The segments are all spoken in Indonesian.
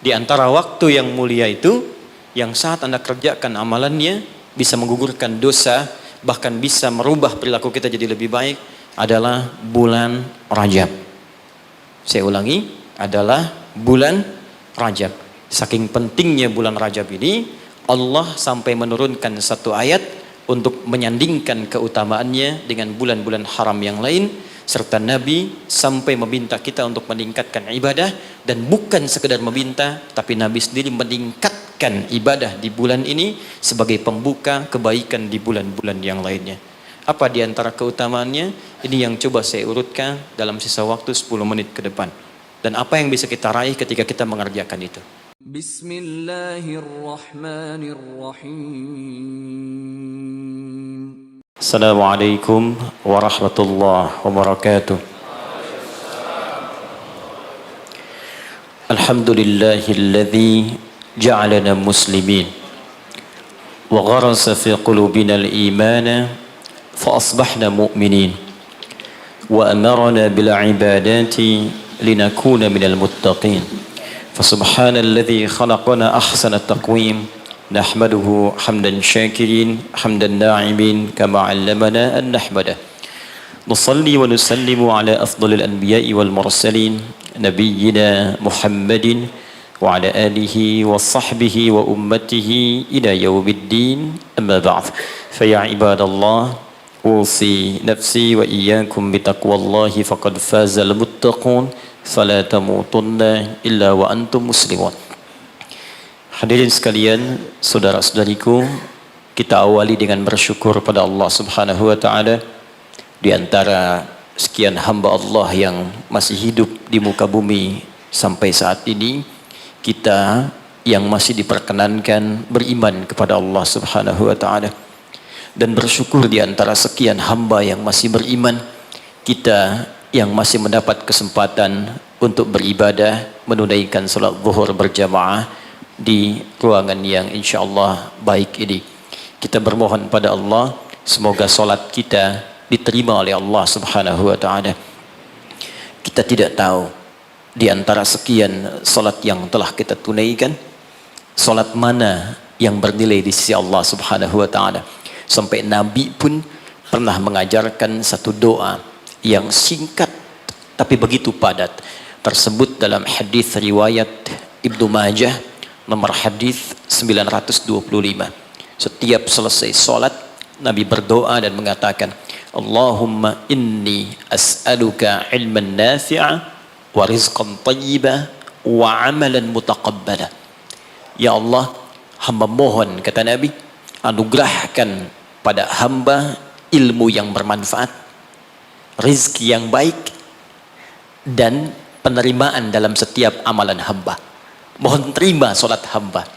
Di antara waktu yang mulia itu, yang saat Anda kerjakan amalannya bisa menggugurkan dosa, bahkan bisa merubah perilaku kita jadi lebih baik, adalah bulan Rajab. Saya ulangi, adalah bulan Rajab. Saking pentingnya bulan Rajab ini, Allah sampai menurunkan satu ayat untuk menyandingkan keutamaannya dengan bulan-bulan haram yang lain, serta Nabi sampai meminta kita untuk meningkatkan ibadah, dan bukan sekedar meminta, tapi Nabi sendiri meningkatkan ibadah di bulan ini sebagai pembuka kebaikan di bulan-bulan yang lainnya. Apa di antara keutamaannya? Ini yang coba saya urutkan dalam sisa waktu 10 menit ke depan. Dan apa yang bisa kita raih ketika kita mengerjakan itu? Bismillahirrahmanirrahim. Assalamualaikum warahmatullahi wabarakatuh. Alhamdulillahilladzi ja'alana muslimin wa gharasa fi qulubina al-imana fa asbahna mu'minin wa amarna bil ibadati linakuna minal muttaqin. Fa subhanalladzi khalaqana ahsana taqwim nahmaduhu hamdan syakirin hamdan na'imin kama 'allamana an nahmadah. Nusalli wa nusallimu ala afdalil anbiya'i wal mursalin nabiyyina Muhammadin wa ala alihi wa sahbihi wa ummatihi ila yaumiddin, amma ba'd. Fa ya ibadallah, usi nafsi wa iyyakum bitaqwallahi faqad fazal muttaqun fala tamutunna illa wa antum muslimun. Hadirin sekalian, saudara-saudariku, kita awali dengan bersyukur pada Allah Subhanahu wa taala. Di antara sekian hamba Allah yang masih hidup di muka bumi sampai saat ini, kita yang masih diperkenankan beriman kepada Allah Subhanahu wa taala, dan bersyukur di antara sekian hamba yang masih beriman, kita yang masih mendapat kesempatan untuk beribadah, menunaikan salat zuhur berjamaah di ruangan yang insyaallah baik ini. Kita bermohon pada Allah semoga salat kita diterima oleh Allah Subhanahu wa taala. Kita tidak tahu di antara sekian salat yang telah kita tunaikan, salat mana yang bernilai di sisi Allah Subhanahu wa taala. Sampai Nabi pun pernah mengajarkan satu doa yang singkat tapi begitu padat, tersebut dalam hadis riwayat Ibnu Majah nomor hadis 925. Setiap selesai salat Nabi berdoa dan mengatakan, Allahumma inni as'aluka ilman nafi'a wa rizqan tayyiba wa amalan mutaqabbala. Ya Allah, hamba mohon, kata Nabi, anugerahkan pada hamba ilmu yang bermanfaat, rizki yang baik, dan penerimaan dalam setiap amalan hamba. Mohon terima solat hamba.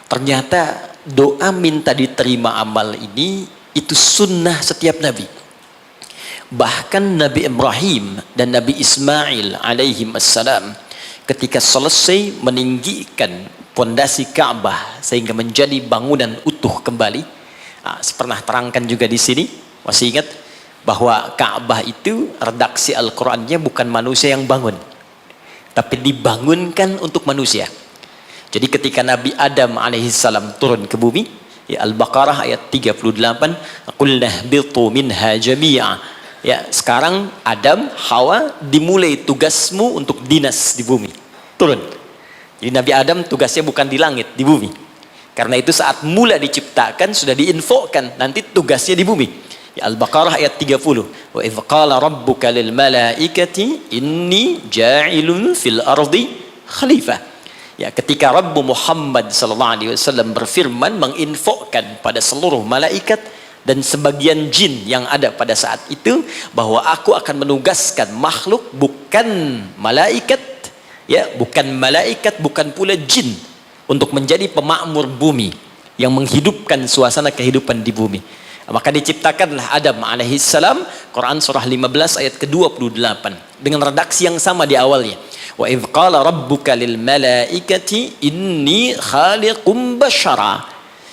Ternyata doa minta diterima amal ini itu sunnah setiap Nabi. Bahkan Nabi Ibrahim dan Nabi Ismail alaihim assalam ketika selesai meninggikan fondasi Ka'bah sehingga menjadi bangunan utuh kembali, pernah terangkan juga di sini, masih ingat bahwa Ka'bah itu redaksi Al-Qur'annya bukan manusia yang bangun, tapi dibangunkan untuk manusia. Jadi ketika Nabi Adam alaihissalam turun ke bumi, ya, Al-Baqarah ayat 38, qulna bitu minha jami'a. Ya, sekarang Adam, Hawa, dimulai tugasmu untuk dinas di bumi. Turun. Jadi Nabi Adam tugasnya bukan di langit, di bumi. Karena itu saat mula diciptakan sudah diinfokan nanti tugasnya di bumi. Ya, Al-Baqarah ayat 30. Wa idz qala rabbuka lil malaikati inni ja'ilun fil ardi khalifah. Ya, ketika Rabbu Muhammad sallallahu alaihi wasallam berfirman menginfokan pada seluruh malaikat dan sebagian jin yang ada pada saat itu bahwa aku akan menugaskan makhluk bukan malaikat, ya, bukan malaikat, bukan pula jin, untuk menjadi pemakmur bumi yang menghidupkan suasana kehidupan di bumi. Maka diciptakanlah Adam alaihissalam, Quran surah 15 ayat ke-28 dengan redaksi yang sama di awalnya. Wa idz qala rabbuka lil malaikati inni khaliqum basyara.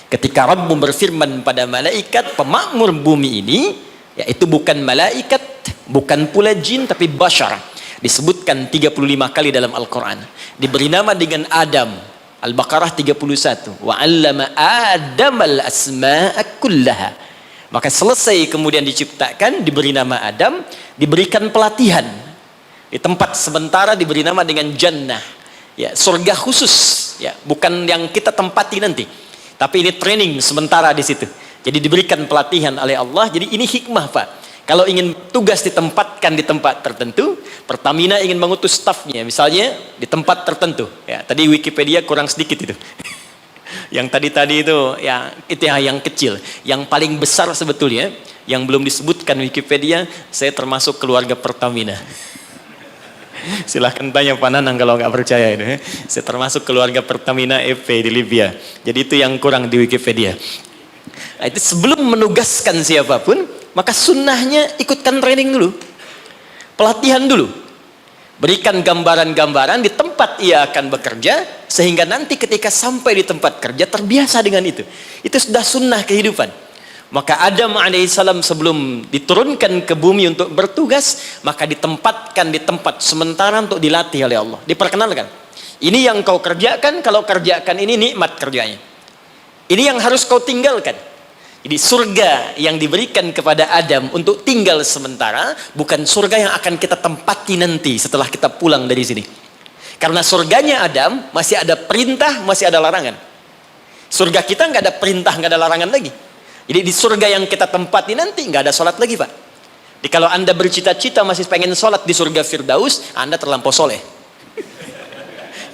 Ketika Rabbmu berfirman pada malaikat pemakmur bumi ini, yaitu bukan malaikat, bukan pula jin, tapi basyar. Disebutkan 35 kali dalam Al-Quran. Diberi nama dengan Adam. Al-Baqarah 31. Wa 'allama Adamal asma'a kullaha. Maka selesai kemudian diciptakan, diberi nama Adam, diberikan pelatihan. Di tempat sementara diberi nama dengan Jannah. Ya, surga khusus, ya, bukan yang kita tempati nanti. Tapi ini training sementara di situ. Jadi diberikan pelatihan oleh Allah. Jadi ini hikmah, Pak. Kalau ingin tugas ditempatkan di tempat tertentu, Pertamina ingin mengutus stafnya, misalnya di tempat tertentu. Ya, tadi Wikipedia kurang sedikit itu. Yang tadi itu yang kecil. Yang paling besar sebetulnya, yang belum disebutkan Wikipedia, saya termasuk keluarga Pertamina. Silahkan tanya Pak Nanang kalau nggak percaya itu. Saya termasuk keluarga Pertamina EP di Libya. Jadi itu yang kurang di Wikipedia. Nah, itu sebelum menugaskan siapapun, maka sunnahnya ikutkan training dulu, pelatihan dulu, berikan gambaran-gambaran di tempat ia akan bekerja, sehingga nanti ketika sampai di tempat kerja terbiasa dengan itu. Itu sudah sunnah kehidupan. Maka Adam alaihissalam sebelum diturunkan ke bumi untuk bertugas, maka ditempatkan di tempat sementara untuk dilatih oleh Allah. Diperkenalkan, ini yang kau kerjakan, kalau kerjakan ini nikmat kerjanya. Ini yang harus kau tinggalkan. Jadi surga yang diberikan kepada Adam untuk tinggal sementara, bukan surga yang akan kita tempati nanti setelah kita pulang dari sini. Karena surganya Adam masih ada perintah, masih ada larangan. Surga kita nggak ada perintah, nggak ada larangan lagi. Jadi di surga yang kita tempati nanti nggak ada sholat lagi, Pak. Jadi kalau Anda bercita-cita masih pengen sholat di surga Firdaus, Anda terlampau soleh.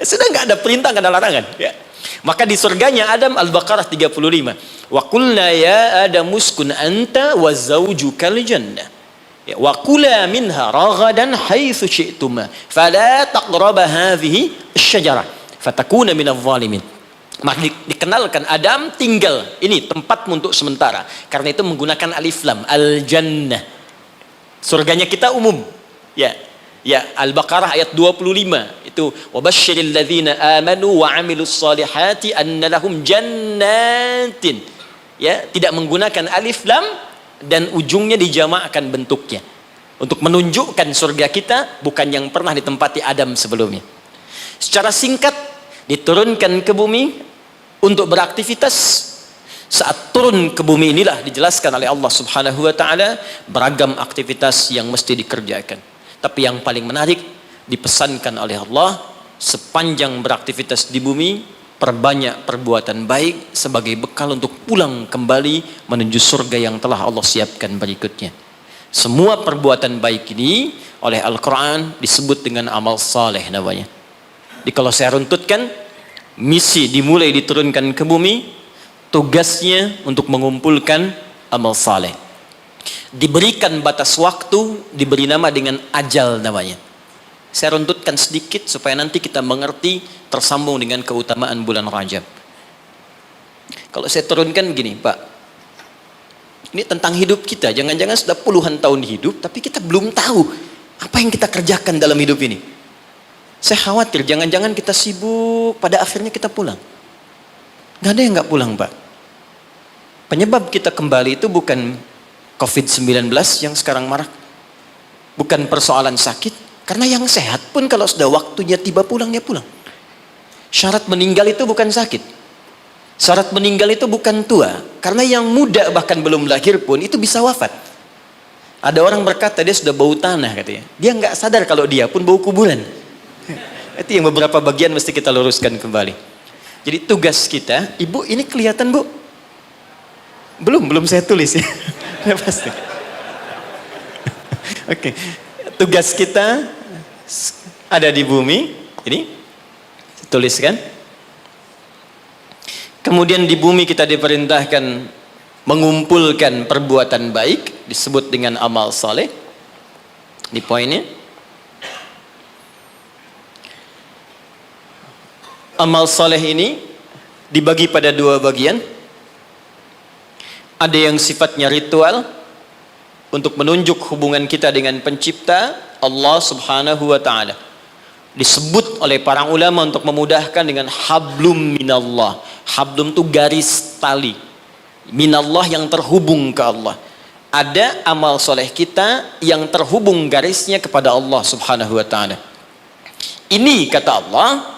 Ya, sudah nggak ada perintah, nggak ada larangan. Ya. Maka di surganya Adam, Al-Baqarah 35. Wa qulna ya Adam uskun anta wa zawjukal jannah. Ya, wa kula minha ragadan haitsu syi'tuma fala taqraba hadhihi asy-syajarah fatakuna minadh dhalimin. Maka dikenalkan Adam tinggal ini tempatmu untuk sementara. Karena itu menggunakan alif lam, al-jannah. Surganya kita umum. Ya. Ya, Al-Baqarah ayat 25 itu wabasyiril ladzina amanu wa 'amilus solihati anna lahum jannatin. Ya, tidak menggunakan alif lam dan ujungnya dijamakkan bentuknya untuk menunjukkan surga kita bukan yang pernah ditempati Adam sebelumnya. Secara singkat diturunkan ke bumi untuk beraktivitas. Saat turun ke bumi inilah dijelaskan oleh Allah Subhanahu wa taala beragam aktivitas yang mesti dikerjakan. Tapi yang paling menarik dipesankan oleh Allah, sepanjang beraktivitas di bumi perbanyak perbuatan baik sebagai bekal untuk pulang kembali menuju surga yang telah Allah siapkan berikutnya. Semua perbuatan baik ini oleh Al-Quran disebut dengan amal saleh namanya. Jadi kalau saya runtutkan, misi dimulai diturunkan ke bumi, tugasnya untuk mengumpulkan amal saleh. Diberikan batas waktu, diberi nama dengan ajal namanya. Saya runtutkan sedikit supaya nanti kita mengerti tersambung dengan keutamaan bulan Rajab. Kalau saya turunkan gini, Pak, ini tentang hidup kita. Jangan-jangan sudah puluhan tahun hidup, tapi kita belum tahu apa yang kita kerjakan dalam hidup ini. Saya khawatir jangan-jangan kita sibuk, pada akhirnya kita pulang. Gak ada yang gak pulang, Pak. Penyebab kita kembali itu bukan COVID-19 yang sekarang marak, bukan persoalan sakit, karena yang sehat pun kalau sudah waktunya tiba pulang, dia pulang. Syarat meninggal itu bukan sakit, syarat meninggal itu bukan tua, karena yang muda bahkan belum lahir pun itu bisa wafat. Ada orang berkata dia sudah bau tanah katanya, dia nggak sadar kalau dia pun bau kuburan. Itu yang beberapa bagian mesti kita luruskan kembali. Jadi tugas kita, Ibu ini kelihatan Bu? Belum saya tulis ya. Pasti. Oke. Tugas kita ada di bumi, ini tuliskan. Kemudian di bumi kita diperintahkan mengumpulkan perbuatan baik, disebut dengan amal saleh. Di poinnya. Amal saleh ini dibagi pada dua bagian. Ada yang sifatnya ritual untuk menunjuk hubungan kita dengan pencipta Allah Subhanahu wa taala. Disebut oleh para ulama untuk memudahkan dengan hablum minallah. Hablum itu garis tali minallah yang terhubung ke Allah. ada amal soleh kita yang terhubung garisnya kepada Allah subhanahu wa ta'ala. Ini kata Allah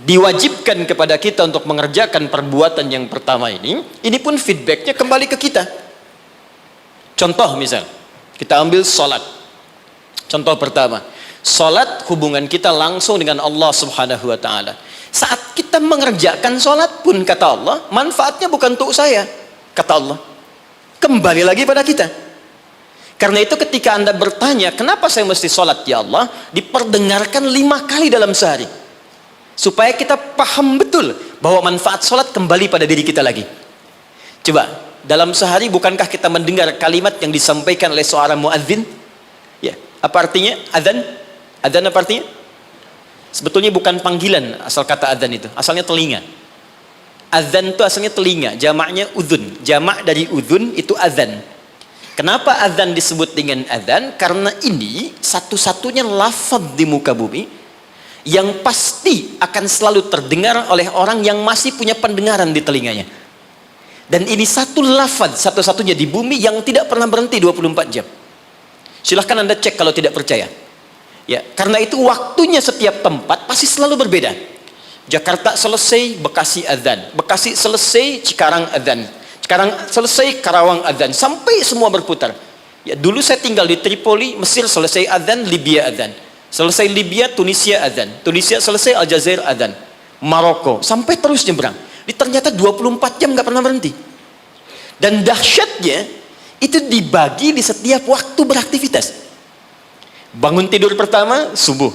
diwajibkan kepada kita untuk mengerjakan perbuatan yang pertama ini pun feedbacknya kembali ke kita. Contoh misal, kita ambil sholat. Contoh pertama, sholat hubungan kita langsung dengan Allah subhanahu wa ta'ala. Saat kita mengerjakan sholat pun kata Allah, manfaatnya bukan untuk saya, kata Allah, kembali lagi pada kita. Karena itu ketika Anda bertanya, kenapa saya mesti sholat ya Allah, diperdengarkan 5 kali dalam sehari, supaya kita paham betul bahwa manfaat sholat kembali pada diri kita lagi. Coba, dalam sehari bukankah kita mendengar kalimat yang disampaikan oleh seorang muadzin? Ya, apa artinya adzan? Adzan apa artinya? Sebetulnya bukan panggilan asal kata adzan itu, asalnya telinga. Adzan itu asalnya telinga, jamaknya udhun. Jamak dari udhun itu adzan. Kenapa adzan disebut dengan adzan? Karena ini satu-satunya lafaz di muka bumi yang pasti akan selalu terdengar oleh orang yang masih punya pendengaran di telinganya. Dan ini satu lafaz satu-satunya di bumi yang tidak pernah berhenti 24 jam. Silahkan Anda cek kalau tidak percaya. Ya, karena itu waktunya setiap tempat pasti selalu berbeda. Jakarta selesai, Bekasi adzan. Bekasi selesai, Cikarang adzan. Cikarang selesai, Karawang adzan. Sampai semua berputar. Ya, dulu saya tinggal di Tripoli, Mesir selesai adzan, Libya adzan. Selesai Libya, Tunisia adzan. Tunisia selesai, Aljazair adzan. Maroko, sampai terus nyebrang. Ternyata 24 jam nggak pernah berhenti. Dan dahsyatnya, itu dibagi di setiap waktu beraktivitas. Bangun tidur pertama, subuh.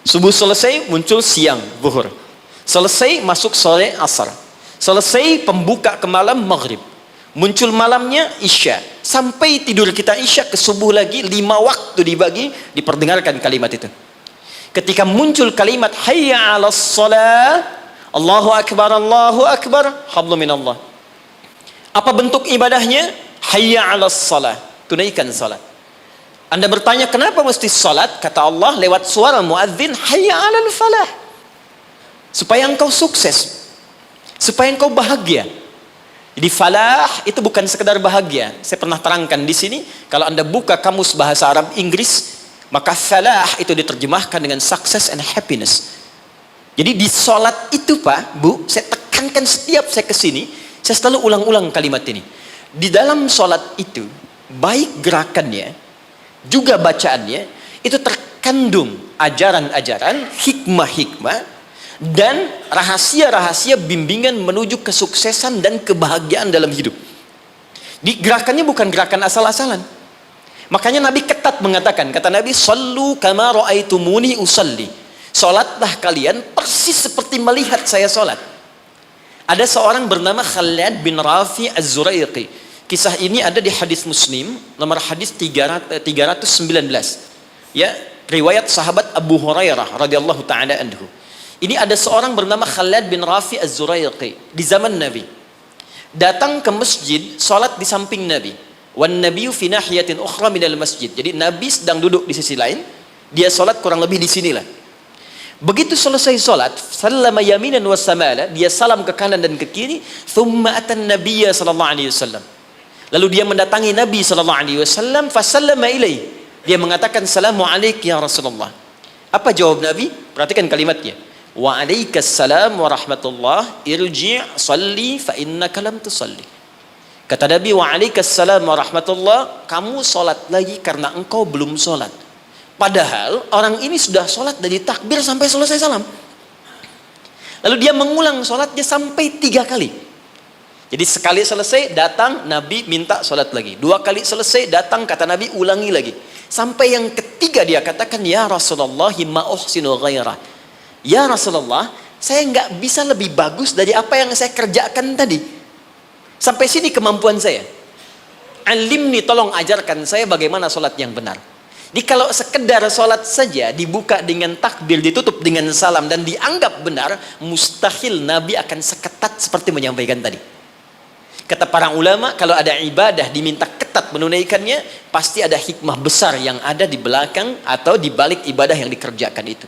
Subuh selesai, muncul siang, zuhur. Selesai, masuk sore, asar. Selesai, pembuka ke malam, maghrib. Muncul malamnya, isya. Sampai tidur kita isya ke subuh lagi, 5 waktu dibagi, diperdengarkan kalimat itu. Ketika muncul kalimat, hayya 'alas shalah, Allahu akbar, hablum minallah. Apa bentuk ibadahnya? Hayya 'alas shalah, tunaikan salat. Anda bertanya, kenapa mesti salat? Kata Allah lewat suara muadzin, hayya 'alal falah. Supaya engkau sukses, supaya engkau bahagia. Jadi falah itu bukan sekedar bahagia. Saya pernah terangkan di sini, kalau Anda buka kamus bahasa Arab Inggris, maka falah itu diterjemahkan dengan success and happiness. Jadi di sholat itu Pak, Bu, saya tekankan setiap saya kesini, saya selalu ulang-ulang kalimat ini. Di dalam sholat itu, baik gerakannya, juga bacaannya, itu terkandung ajaran-ajaran, hikmah-hikmah, dan rahasia-rahasia bimbingan menuju kesuksesan dan kebahagiaan dalam hidup. Di gerakannya bukan gerakan asal-asalan. Makanya Nabi ketat mengatakan, kata Nabi, "Shallu kama ra'aitumuni usalli." Salatlah kalian persis seperti melihat saya salat. Ada seorang bernama Khalad bin Rafi Az-Zuraiqi. Kisah ini ada di hadis Muslim, nomor hadis 319. Ya, riwayat sahabat Abu Hurairah radhiyallahu taala anhu. Ini ada seorang bernama Khalad bin Rafi Az-Zuraiqi di zaman Nabi. Datang ke masjid, salat di samping Nabi. Wan nabiyyu fi nahiyatin ukhra minal masjid. Jadi Nabi sedang duduk di sisi lain, dia salat kurang lebih di sinilah. Begitu selesai salat, sallama yaminan wa samala, dia salam ke kanan dan ke kiri, thumma atan nabiyya sallallahu alaihi wasallam. Lalu dia mendatangi Nabi sallallahu alaihi wasallam, fa sallama ilaihi. Dia mengatakan, "Assalamu alayka ya Rasulullah." Apa jawab Nabi? Perhatikan kalimatnya. "Wa alaikassalam wa rahmatullah, irji' salli fa innaka lam tusalli." Kata Nabi, "Wa alaikassalam wa rahmatullah, kamu salat lagi karena engkau belum salat." Padahal orang ini sudah sholat dari takbir sampai selesai salam. Lalu dia mengulang sholatnya sampai 3 kali. Jadi sekali selesai datang Nabi minta sholat lagi. 2 kali selesai datang kata Nabi ulangi lagi. Sampai yang ketiga dia katakan, "Ya Rasulullah ma uhsinu ghairah." Ya Rasulullah, saya nggak bisa lebih bagus dari apa yang saya kerjakan tadi. Sampai sini kemampuan saya. Alimni, tolong ajarkan saya bagaimana sholat yang benar. Jadi kalau sekedar sholat saja dibuka dengan takbir, ditutup dengan salam dan dianggap benar, mustahil Nabi akan seketat seperti menyampaikan tadi. Kata para ulama, kalau ada ibadah diminta ketat menunaikannya, pasti ada hikmah besar yang ada di belakang atau di balik ibadah yang dikerjakan itu.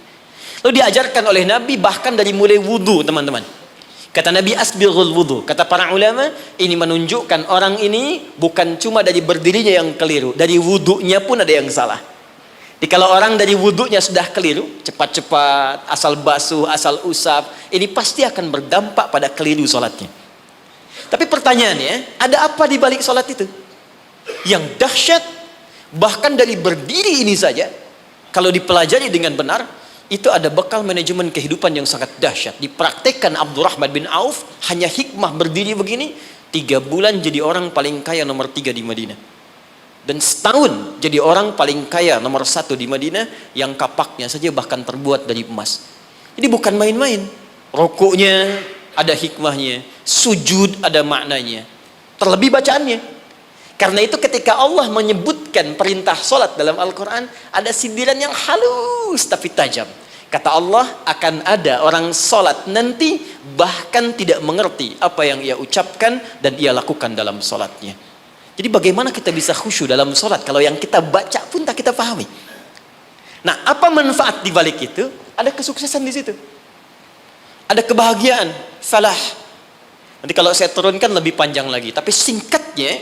Lalu diajarkan oleh Nabi bahkan dari mulai wudu, teman-teman. Kata Nabi, asbighul wudu. Kata para ulama, ini menunjukkan orang ini bukan cuma dari berdirinya yang keliru, dari wudunya pun ada yang salah. Jadi kalau orang dari wudunya sudah keliru, cepat-cepat, asal basuh, asal usap, ini pasti akan berdampak pada keliru sholatnya. Tapi pertanyaannya, ada apa di balik sholat itu? Yang dahsyat, bahkan dari berdiri ini saja, kalau dipelajari dengan benar, itu ada bekal manajemen kehidupan yang sangat dahsyat. Dipraktekkan Abdurrahman bin Auf, hanya hikmah berdiri begini, 3 bulan jadi orang paling kaya nomor 3 di Madinah. Dan setahun jadi orang paling kaya nomor 1 di Madinah, yang kapaknya saja bahkan terbuat dari emas. Jadi bukan main-main. Rukuknya ada hikmahnya, sujud ada maknanya, terlebih bacaannya. Karena itu ketika Allah menyebutkan perintah solat dalam Al-Quran, ada sindiran yang halus tapi tajam. Kata Allah, akan ada orang solat nanti bahkan tidak mengerti apa yang ia ucapkan dan ia lakukan dalam solatnya. Jadi bagaimana kita bisa khusyuk dalam solat kalau yang kita baca pun tak kita pahami? Nah, apa manfaat di balik itu? Ada kesuksesan di situ. Ada kebahagiaan, falah. Nanti kalau saya turunkan lebih panjang lagi, tapi singkatnya,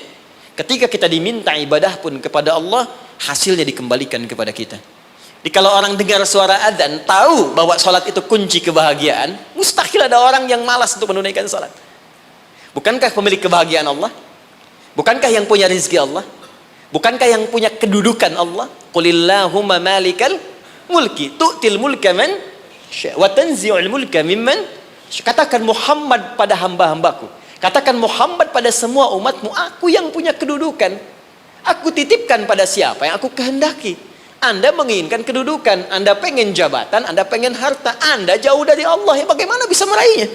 ketika kita diminta ibadah pun kepada Allah, hasilnya dikembalikan kepada kita. Jadi kalau orang dengar suara adzan, tahu bahwa sholat itu kunci kebahagiaan, mustahil ada orang yang malas untuk menunaikan sholat. Bukankah pemilik kebahagiaan Allah? Bukankah yang punya rezeki Allah? Bukankah yang punya kedudukan Allah? Qulillahumma malikal mulki tu'til mulka man wa tanzi'ul mulka mimman. Katakan Muhammad pada hamba-hambaku, katakan Muhammad pada semua umatmu, aku yang punya kedudukan, aku titipkan pada siapa yang aku kehendaki. Anda menginginkan kedudukan, Anda pengen jabatan, Anda pengen harta, Anda jauh dari Allah, ya bagaimana bisa meraihnya?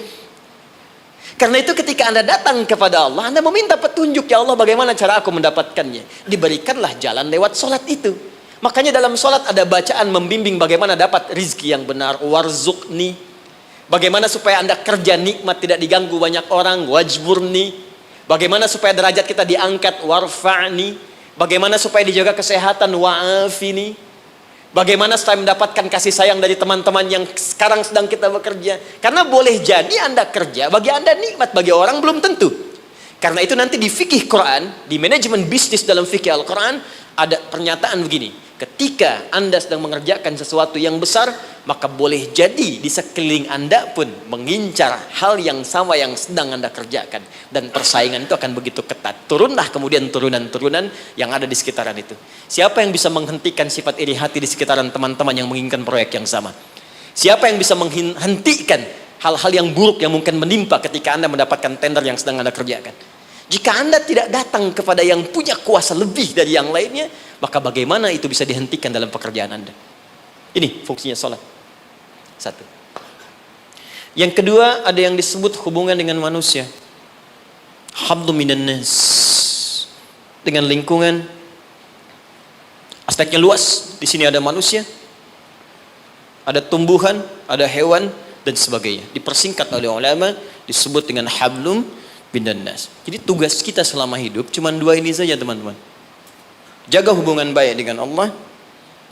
Karena itu ketika Anda datang kepada Allah, Anda meminta petunjuk, ya Allah bagaimana cara aku mendapatkannya, diberikanlah jalan lewat sholat itu. Makanya dalam sholat ada bacaan membimbing bagaimana dapat rizki yang benar, warzuqni, bagaimana supaya Anda kerja nikmat tidak diganggu banyak orang, wajburni, bagaimana supaya derajat kita diangkat, warfa'ni, bagaimana supaya dijaga kesehatan, wa'afini, bagaimana supaya mendapatkan kasih sayang dari teman-teman yang sekarang sedang kita bekerja. Karena boleh jadi Anda kerja, bagi Anda nikmat, bagi orang belum tentu. Karena itu nanti di fikih Quran, di manajemen bisnis dalam fikih Al-Quran, ada pernyataan begini, ketika Anda sedang mengerjakan sesuatu yang besar, maka boleh jadi di sekeliling Anda pun mengincar hal yang sama yang sedang Anda kerjakan. Dan persaingan itu akan begitu ketat. Turunlah kemudian turunan-turunan yang ada di sekitaran itu. Siapa yang bisa menghentikan sifat iri hati di sekitaran teman-teman yang menginginkan proyek yang sama? Siapa yang bisa menghentikan hal-hal yang buruk yang mungkin menimpa ketika Anda mendapatkan tender yang sedang Anda kerjakan? Jika Anda tidak datang kepada yang punya kuasa lebih dari yang lainnya, maka bagaimana itu bisa dihentikan dalam pekerjaan Anda? Ini fungsinya sholat. Satu. Yang kedua, ada yang disebut hubungan dengan manusia. Hablu minan nas. Dengan lingkungan. Aspeknya luas. Di sini ada manusia, ada tumbuhan, ada hewan, dan sebagainya. Dipersingkat oleh ulama, disebut dengan hablum minan nas. Jadi tugas kita selama hidup cuma 2 ini saja, teman-teman. Jaga hubungan baik dengan Allah,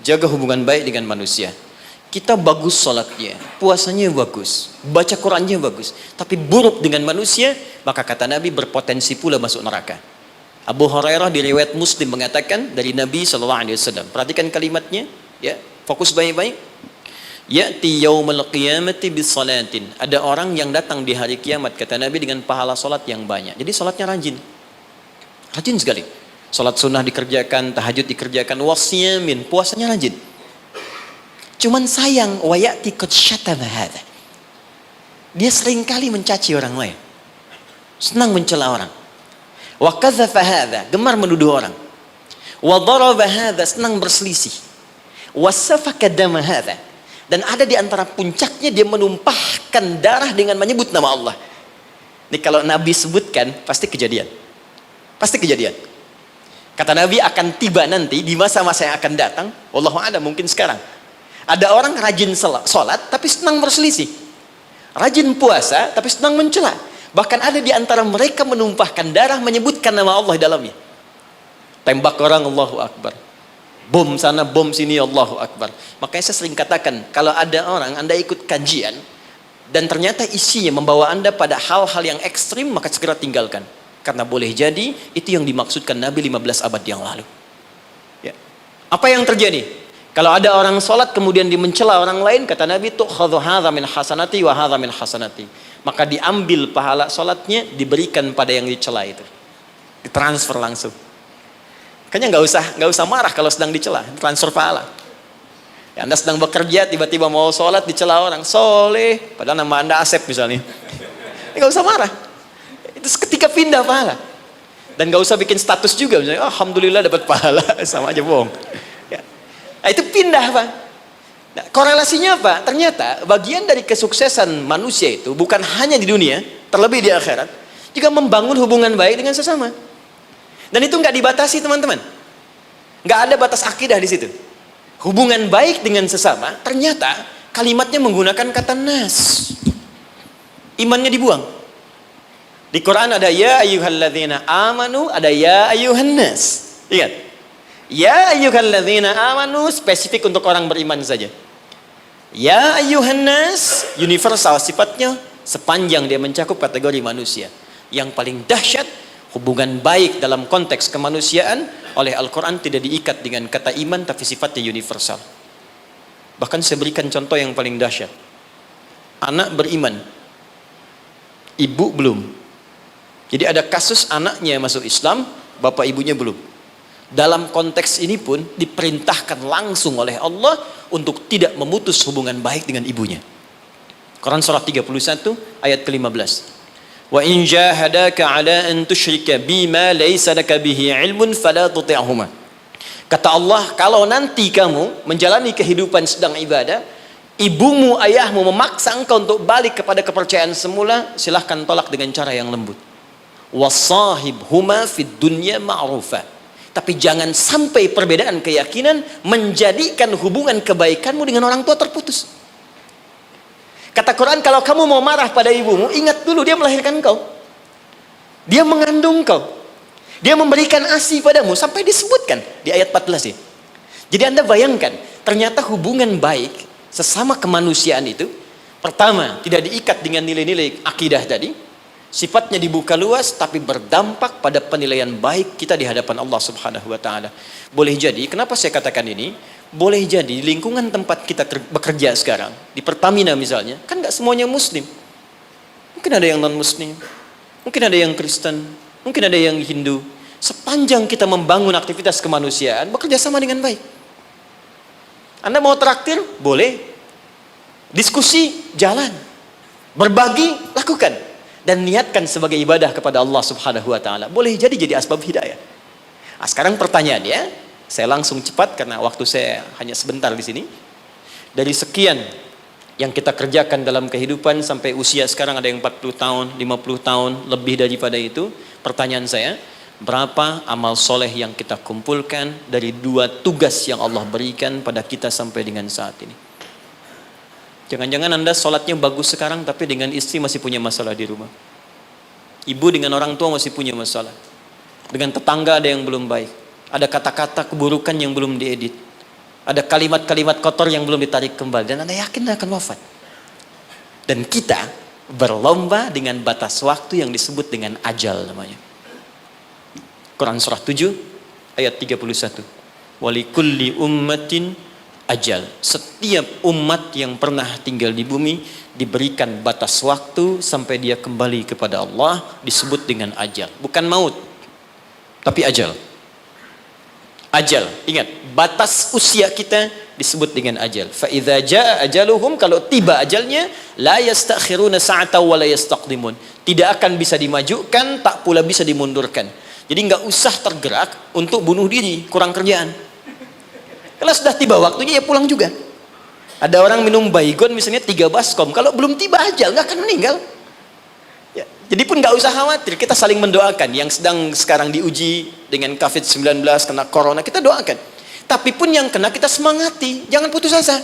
jaga hubungan baik dengan manusia. Kita bagus sholatnya, puasanya bagus, baca Qurannya bagus, tapi buruk dengan manusia, maka kata Nabi berpotensi pula masuk neraka. Abu Hurairah di riwayat Muslim mengatakan dari Nabi SAW. Perhatikan kalimatnya, ya, fokus baik-baik. Ya'ti yaumal qiyamati bisalatin. Ada orang yang datang di hari kiamat, kata Nabi, dengan pahala solat yang banyak. Jadi solatnya rajin. Rajin sekali. Solat sunnah dikerjakan, tahajud dikerjakan, wasyamin, puasanya rajin. Cuman sayang, wa ya'ti qad syatama hadza. Dia seringkali mencaci orang lain. Senang mencela orang. Wa kadzafa hadza, gemar menuduh orang. Wa daraba hadza, senang berselisih. Wa safaka dama hadza. Dan ada di antara puncaknya dia menumpahkan darah dengan menyebut nama Allah. Ini kalau Nabi sebutkan pasti kejadian. Pasti kejadian. Kata Nabi akan tiba nanti di masa-masa yang akan datang. Wallahu a'lam, mungkin sekarang. Ada orang rajin sholat tapi senang berselisih. Rajin puasa tapi senang mencela. Bahkan ada di antara mereka menumpahkan darah menyebutkan nama Allah di dalamnya. Tembak orang, Allahu Akbar. Bom sana, bom sini, Allahu Akbar. Makanya saya sering katakan, kalau ada orang, Anda ikut kajian, dan ternyata isinya membawa Anda pada hal-hal yang ekstrim, maka segera tinggalkan. Karena boleh jadi itu yang dimaksudkan Nabi 15 abad yang lalu. Ya. Apa yang terjadi? Kalau ada orang sholat kemudian dia mencela orang lain, kata Nabi, tu'khadhu hadza min hasanati wa hadza min hasanati. Maka diambil pahala sholatnya, diberikan pada yang dicela itu. Ditransfer langsung. Kayaknya nggak usah marah kalau sedang dicela, transfer pahala. Ya, Anda sedang bekerja, tiba-tiba mau sholat, dicela orang, soleh, padahal nama Anda Asep misalnya. Nggak usah marah. Itu ketika pindah pahala. Dan nggak usah bikin status juga, misalnya, oh, alhamdulillah dapat pahala, sama aja bohong. Ya. Nah, itu pindah, Pak. Nah, korelasinya apa? Ternyata bagian dari kesuksesan manusia itu bukan hanya di dunia, terlebih di akhirat, juga membangun hubungan baik dengan sesama. Dan itu nggak dibatasi, teman-teman. Nggak ada batas akidah di situ. Hubungan baik dengan sesama, ternyata kalimatnya menggunakan kata nas. Imannya dibuang. Di Quran ada ya ayyuhalladzina amanu, ada ya ayyuhan nas. Ingat. Ya ayyuhalladzina amanu spesifik untuk orang beriman saja. Ya ayyuhan nas universal sifatnya sepanjang dia mencakup kategori manusia. Yang paling dahsyat, hubungan baik dalam konteks kemanusiaan oleh Al-Quran tidak diikat dengan kata iman, tapi sifatnya universal. Bahkan saya berikan contoh yang paling dahsyat. Anak beriman, ibu belum. Jadi ada kasus anaknya masuk Islam, bapak ibunya belum. Dalam konteks ini pun diperintahkan langsung oleh Allah untuk tidak memutus hubungan baik dengan ibunya. Quran surah 31 ayat ke-15. Wa in jahadaka ala an tusyrika bima laysa laka bihi ilmun fala tuti'huma. Kata Allah, kalau nanti kamu menjalani kehidupan sedang ibadah, ibumu, ayahmu memaksa engkau untuk balik kepada kepercayaan semula, silahkan tolak dengan cara yang lembut. Wasahibhuma fid dunya ma'rufa. Tapi jangan sampai perbedaan keyakinan menjadikan hubungan kebaikanmu dengan orang tua terputus. Kata Quran, kalau kamu mau marah pada ibumu, ingat dulu dia melahirkan engkau. Dia mengandung engkau. Dia memberikan ASI padamu, sampai disebutkan di ayat 14 ini. Jadi Anda bayangkan, ternyata hubungan baik sesama kemanusiaan itu, pertama, tidak diikat dengan nilai-nilai akidah tadi, sifatnya dibuka luas, tapi berdampak pada penilaian baik kita di hadapan Allah Subhanahu wa Ta'ala. Boleh jadi, kenapa saya katakan ini? Boleh jadi di lingkungan tempat kita bekerja sekarang, di Pertamina misalnya, kan nggak semuanya Muslim. Mungkin ada yang non Muslim, mungkin ada yang Kristen, mungkin ada yang Hindu. Sepanjang kita membangun aktivitas kemanusiaan, bekerja sama dengan baik. Anda mau traktir? Boleh. Diskusi, jalan. Berbagi, lakukan. Dan niatkan sebagai ibadah kepada Allah Subhanahu wa Ta'ala. Boleh jadi asbab hidayah. Nah, sekarang pertanyaannya, saya langsung cepat karena waktu saya hanya sebentar di sini. Dari sekian yang kita kerjakan dalam kehidupan sampai usia sekarang ada yang 40 tahun, 50 tahun, lebih daripada itu. Pertanyaan saya, berapa amal soleh yang kita kumpulkan dari 2 tugas yang Allah berikan pada kita sampai dengan saat ini? Jangan-jangan Anda sholatnya bagus sekarang tapi dengan istri masih punya masalah di rumah. Ibu dengan orang tua masih punya masalah. Dengan tetangga ada yang belum baik. Ada kata-kata keburukan yang belum diedit. Ada kalimat-kalimat kotor yang belum ditarik kembali. Dan Anda yakin akan wafat. Dan kita berlomba dengan batas waktu yang disebut dengan ajal namanya. Quran surah 7 ayat 31. Walikulli ummatin ajal. Setiap umat yang pernah tinggal di bumi diberikan batas waktu sampai dia kembali kepada Allah, disebut dengan ajal. Bukan maut, tapi ajal. Ajal, ingat, batas usia kita disebut dengan ajal. Fa idza jaa ajaluhum, kalau tiba ajalnya, la yastakhiruna sa'atan wa la yastaqdimun. Tidak akan bisa dimajukan, tak pula bisa dimundurkan. Jadi nggak usah tergerak untuk bunuh diri, kurang kerjaan. Kalau sudah tiba waktunya ya pulang juga. Ada orang minum baygon misalnya 3 baskom, kalau belum tiba ajal nggak akan meninggal. Ya, jadi pun nggak usah khawatir, kita saling mendoakan. Yang sedang sekarang diuji dengan COVID-19, kena corona, kita doakan. Tapi pun yang kena kita semangati, jangan putus asa.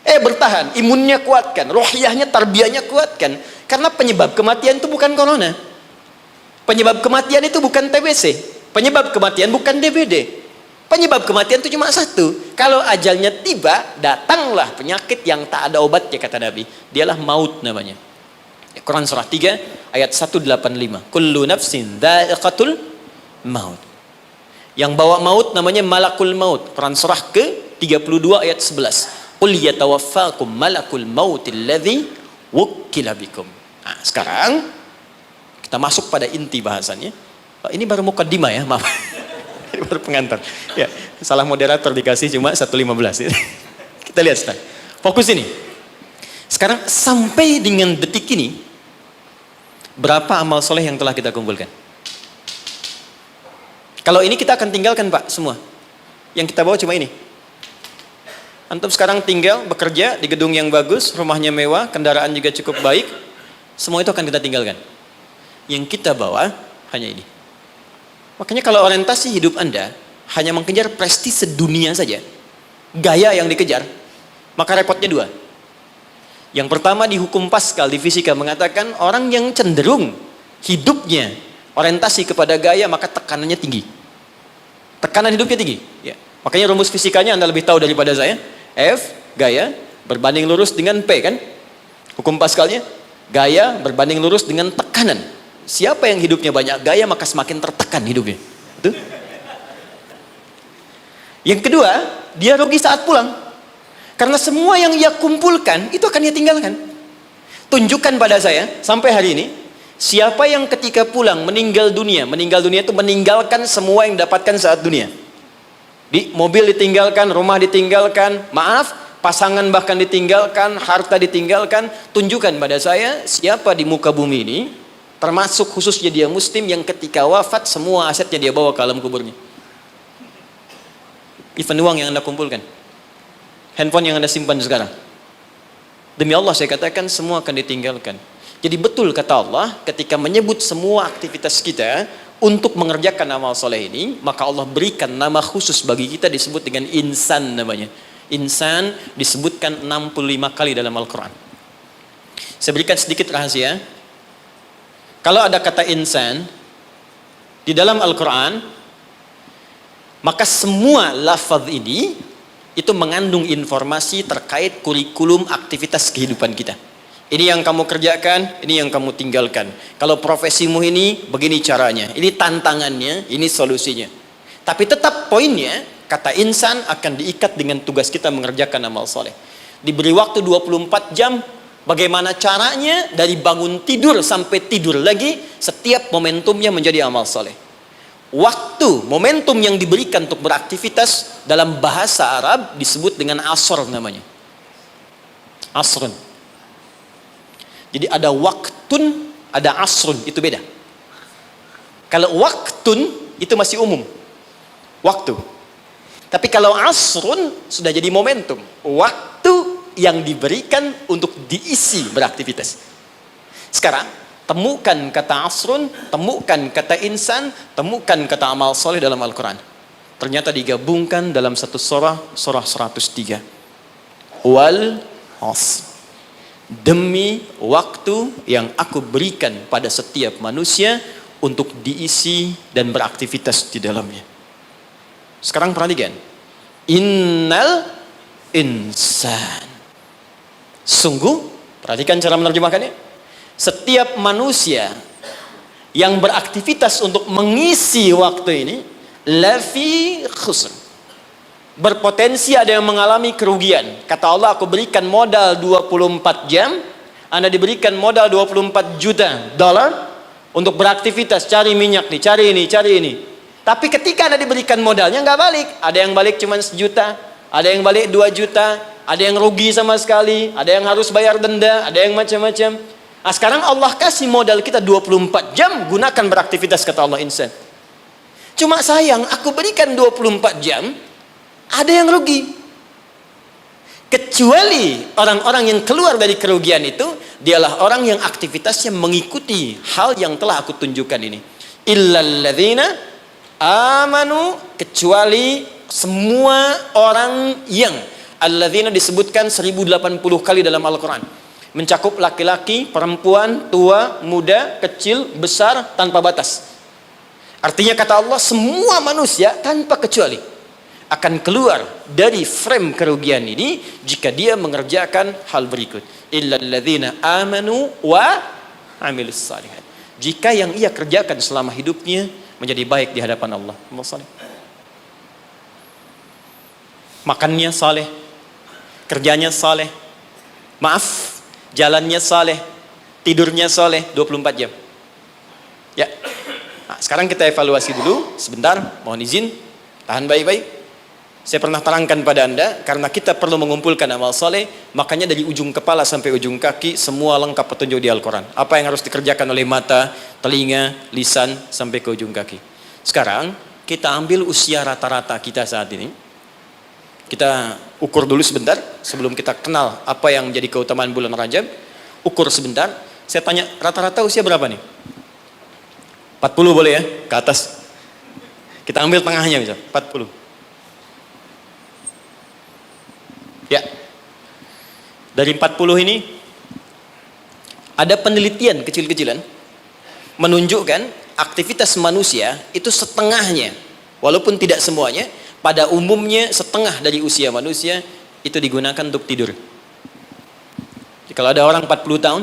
Bertahan, imunnya kuatkan, rohiyahnya, tarbiyahnya kuatkan. Karena penyebab kematian itu bukan corona. Penyebab kematian itu bukan TBC. Penyebab kematian bukan DBD. Penyebab kematian itu cuma satu. Kalau ajalnya tiba, datanglah penyakit yang tak ada obatnya, kata Nabi. Dialah maut namanya. Quran surah 3 ayat 185. Kullu nafsin dha'iqatul maut. Yang bawa maut namanya malakul maut. Quran surah ke-32 ayat 11. Qul yatawaffakum malakul maut alladhi wukkila bikum. Nah, sekarang kita masuk pada inti bahasannya. Ini baru mukaddimah ya, maaf. Ini baru pengantar. Ya, salah moderator dikasih cuma 1.15. Kita lihat sekarang. Fokus ini. Sekarang sampai dengan detik ini, berapa amal soleh yang telah kita kumpulkan? Kalau ini kita akan tinggalkan Pak, semua. Yang kita bawa cuma ini. Antum sekarang tinggal bekerja di gedung yang bagus, rumahnya mewah, kendaraan juga cukup baik. Semua itu akan kita tinggalkan. Yang kita bawa hanya ini. Makanya kalau orientasi hidup Anda hanya mengejar prestise dunia saja, gaya yang dikejar, maka repotnya dua. Yang pertama di hukum Pascal, di fisika mengatakan orang yang cenderung hidupnya orientasi kepada gaya, maka tekanannya tinggi. Tekanan hidupnya tinggi. Ya. Makanya rumus fisikanya Anda lebih tahu daripada saya. F, gaya, berbanding lurus dengan P kan? Hukum Pascalnya, gaya berbanding lurus dengan tekanan. Siapa yang hidupnya banyak gaya, maka semakin tertekan hidupnya. Betul? Yang kedua, dia rugi saat pulang. Karena semua yang ia kumpulkan, itu akan ia tinggalkan. Tunjukkan pada saya, sampai hari ini, siapa yang ketika pulang meninggal dunia itu meninggalkan semua yang didapatkan saat dunia. Di mobil ditinggalkan, rumah ditinggalkan, maaf, pasangan bahkan ditinggalkan, harta ditinggalkan. Tunjukkan pada saya, siapa di muka bumi ini, termasuk khususnya dia muslim yang ketika wafat semua asetnya dia bawa ke alam kuburnya. Even uang yang Anda kumpulkan, handphone yang Anda simpan sekarang, demi Allah saya katakan semua akan ditinggalkan. Jadi betul kata Allah, ketika menyebut semua aktivitas kita untuk mengerjakan amal soleh ini, maka Allah berikan nama khusus bagi kita, disebut dengan insan namanya. Insan disebutkan 65 kali dalam Al-Quran. Saya berikan sedikit rahasia. Kalau ada kata insan di dalam Al-Quran, maka semua lafaz ini itu mengandung informasi terkait kurikulum aktivitas kehidupan kita. Ini yang kamu kerjakan, ini yang kamu tinggalkan. Kalau profesimu ini, begini caranya. Ini tantangannya, ini solusinya. Tapi tetap poinnya, kata insan akan diikat dengan tugas kita mengerjakan amal soleh. Diberi waktu 24 jam, bagaimana caranya dari bangun tidur sampai tidur lagi, setiap momentumnya menjadi amal soleh. Waktu, momentum yang diberikan untuk beraktivitas dalam bahasa Arab disebut dengan asr namanya. Asrun. Jadi ada waktun, ada asrun, itu beda. Kalau waktun itu masih umum, waktu. Tapi kalau asrun sudah jadi momentum, waktu yang diberikan untuk diisi beraktivitas. Sekarang temukan kata asrun, temukan kata insan, temukan kata amal soleh dalam Al-Quran. Ternyata digabungkan dalam satu surah 103. Wal asr. Demi waktu yang aku berikan pada setiap manusia untuk diisi dan beraktivitas di dalamnya. Sekarang perhatikan. Innal insan. Sungguh, perhatikan cara menerjemahkannya. Setiap manusia yang beraktivitas untuk mengisi waktu ini lafi khusr. Berpotensi ada yang mengalami kerugian. Kata Allah, aku berikan modal 24 jam, Anda diberikan modal 24 juta dolar untuk beraktivitas, cari minyak nih, cari ini. Tapi ketika Anda diberikan modalnya nggak balik. Ada yang balik cuma 1 juta, ada yang balik 2 juta, ada yang rugi sama sekali, ada yang harus bayar denda, ada yang macam-macam. Nah, sekarang Allah kasih modal kita 24 jam, gunakan beraktivitas, kata Allah insan. Cuma sayang, aku berikan 24 jam, ada yang rugi. Kecuali orang-orang yang keluar dari kerugian itu, dialah orang yang aktivitasnya mengikuti hal yang telah aku tunjukkan ini. Illalladzina amanu, kecuali semua orang yang, alladzina disebutkan 1080 kali dalam Al-Quran. Mencakup laki-laki, perempuan, tua, muda, kecil, besar, tanpa batas. Artinya kata Allah, semua manusia tanpa kecuali. akan keluar dari frame kerugian ini jika dia mengerjakan hal berikut. Illal ladzina amanu wa amilus salihat. Jika yang ia kerjakan selama hidupnya menjadi baik di hadapan Allah. Makannya saleh, kerjanya saleh, maaf, jalannya saleh, tidurnya saleh 24 jam. Ya. Nah, sekarang kita evaluasi dulu sebentar, mohon izin, tahan baik-baik. Saya pernah terangkan pada Anda, karena kita perlu mengumpulkan amal saleh, makanya dari ujung kepala sampai ujung kaki semua lengkap petunjuk di Al-Quran. Apa yang harus dikerjakan oleh mata, telinga, lisan sampai ke ujung kaki. Sekarang kita ambil usia rata-rata kita saat ini. Kita ukur dulu sebentar sebelum kita kenal apa yang menjadi keutamaan bulan Rajab. Ukur sebentar. Saya tanya, rata-rata usia berapa nih? 40 boleh ya? Ke atas. Kita ambil tengahnya misal, 40. Ya. Dari 40 ini ada penelitian kecil-kecilan menunjukkan aktivitas manusia itu setengahnya, walaupun tidak semuanya, pada umumnya setengah dari usia manusia itu digunakan untuk tidur. Jadi kalau ada orang 40 tahun,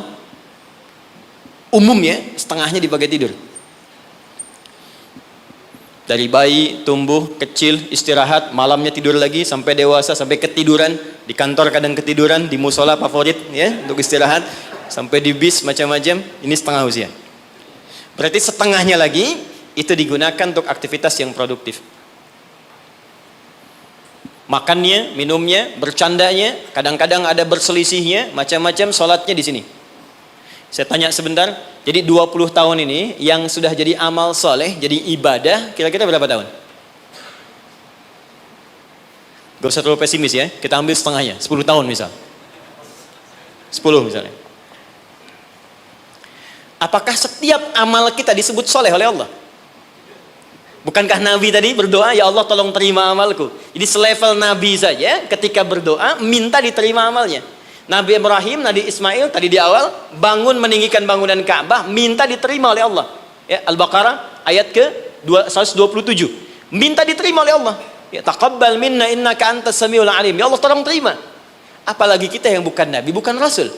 umumnya setengahnya dipakai tidur. Dari bayi, tumbuh, kecil, istirahat, malamnya tidur lagi, sampai dewasa, sampai ketiduran, di kantor kadang ketiduran, di musola favorit ya untuk istirahat, sampai di bis macam-macam, ini setengah usia. Berarti setengahnya lagi itu digunakan untuk aktivitas yang produktif. Makannya, minumnya, bercandanya, kadang-kadang ada berselisihnya, macam-macam, sholatnya di sini. Saya tanya sebentar, jadi 20 tahun ini yang sudah jadi amal soleh, jadi ibadah, kira-kira berapa tahun? Gak usah terlalu pesimis ya, kita ambil setengahnya, 10 tahun misal. 10 misalnya. Apakah setiap amal kita disebut soleh oleh Allah? Bukankah Nabi tadi berdoa, ya Allah tolong terima amalku. Jadi selevel Nabi saja ketika berdoa, minta diterima amalnya. Nabi Ibrahim, Nabi Ismail tadi di awal bangun meninggikan bangunan Ka'bah, minta diterima oleh Allah. Ya, Al-Baqarah ayat ke 127. Minta diterima oleh Allah. Ya, taqabbal minna innaka antas samiul alim. Ya Allah tolong terima. Apalagi kita yang bukan nabi, bukan rasul.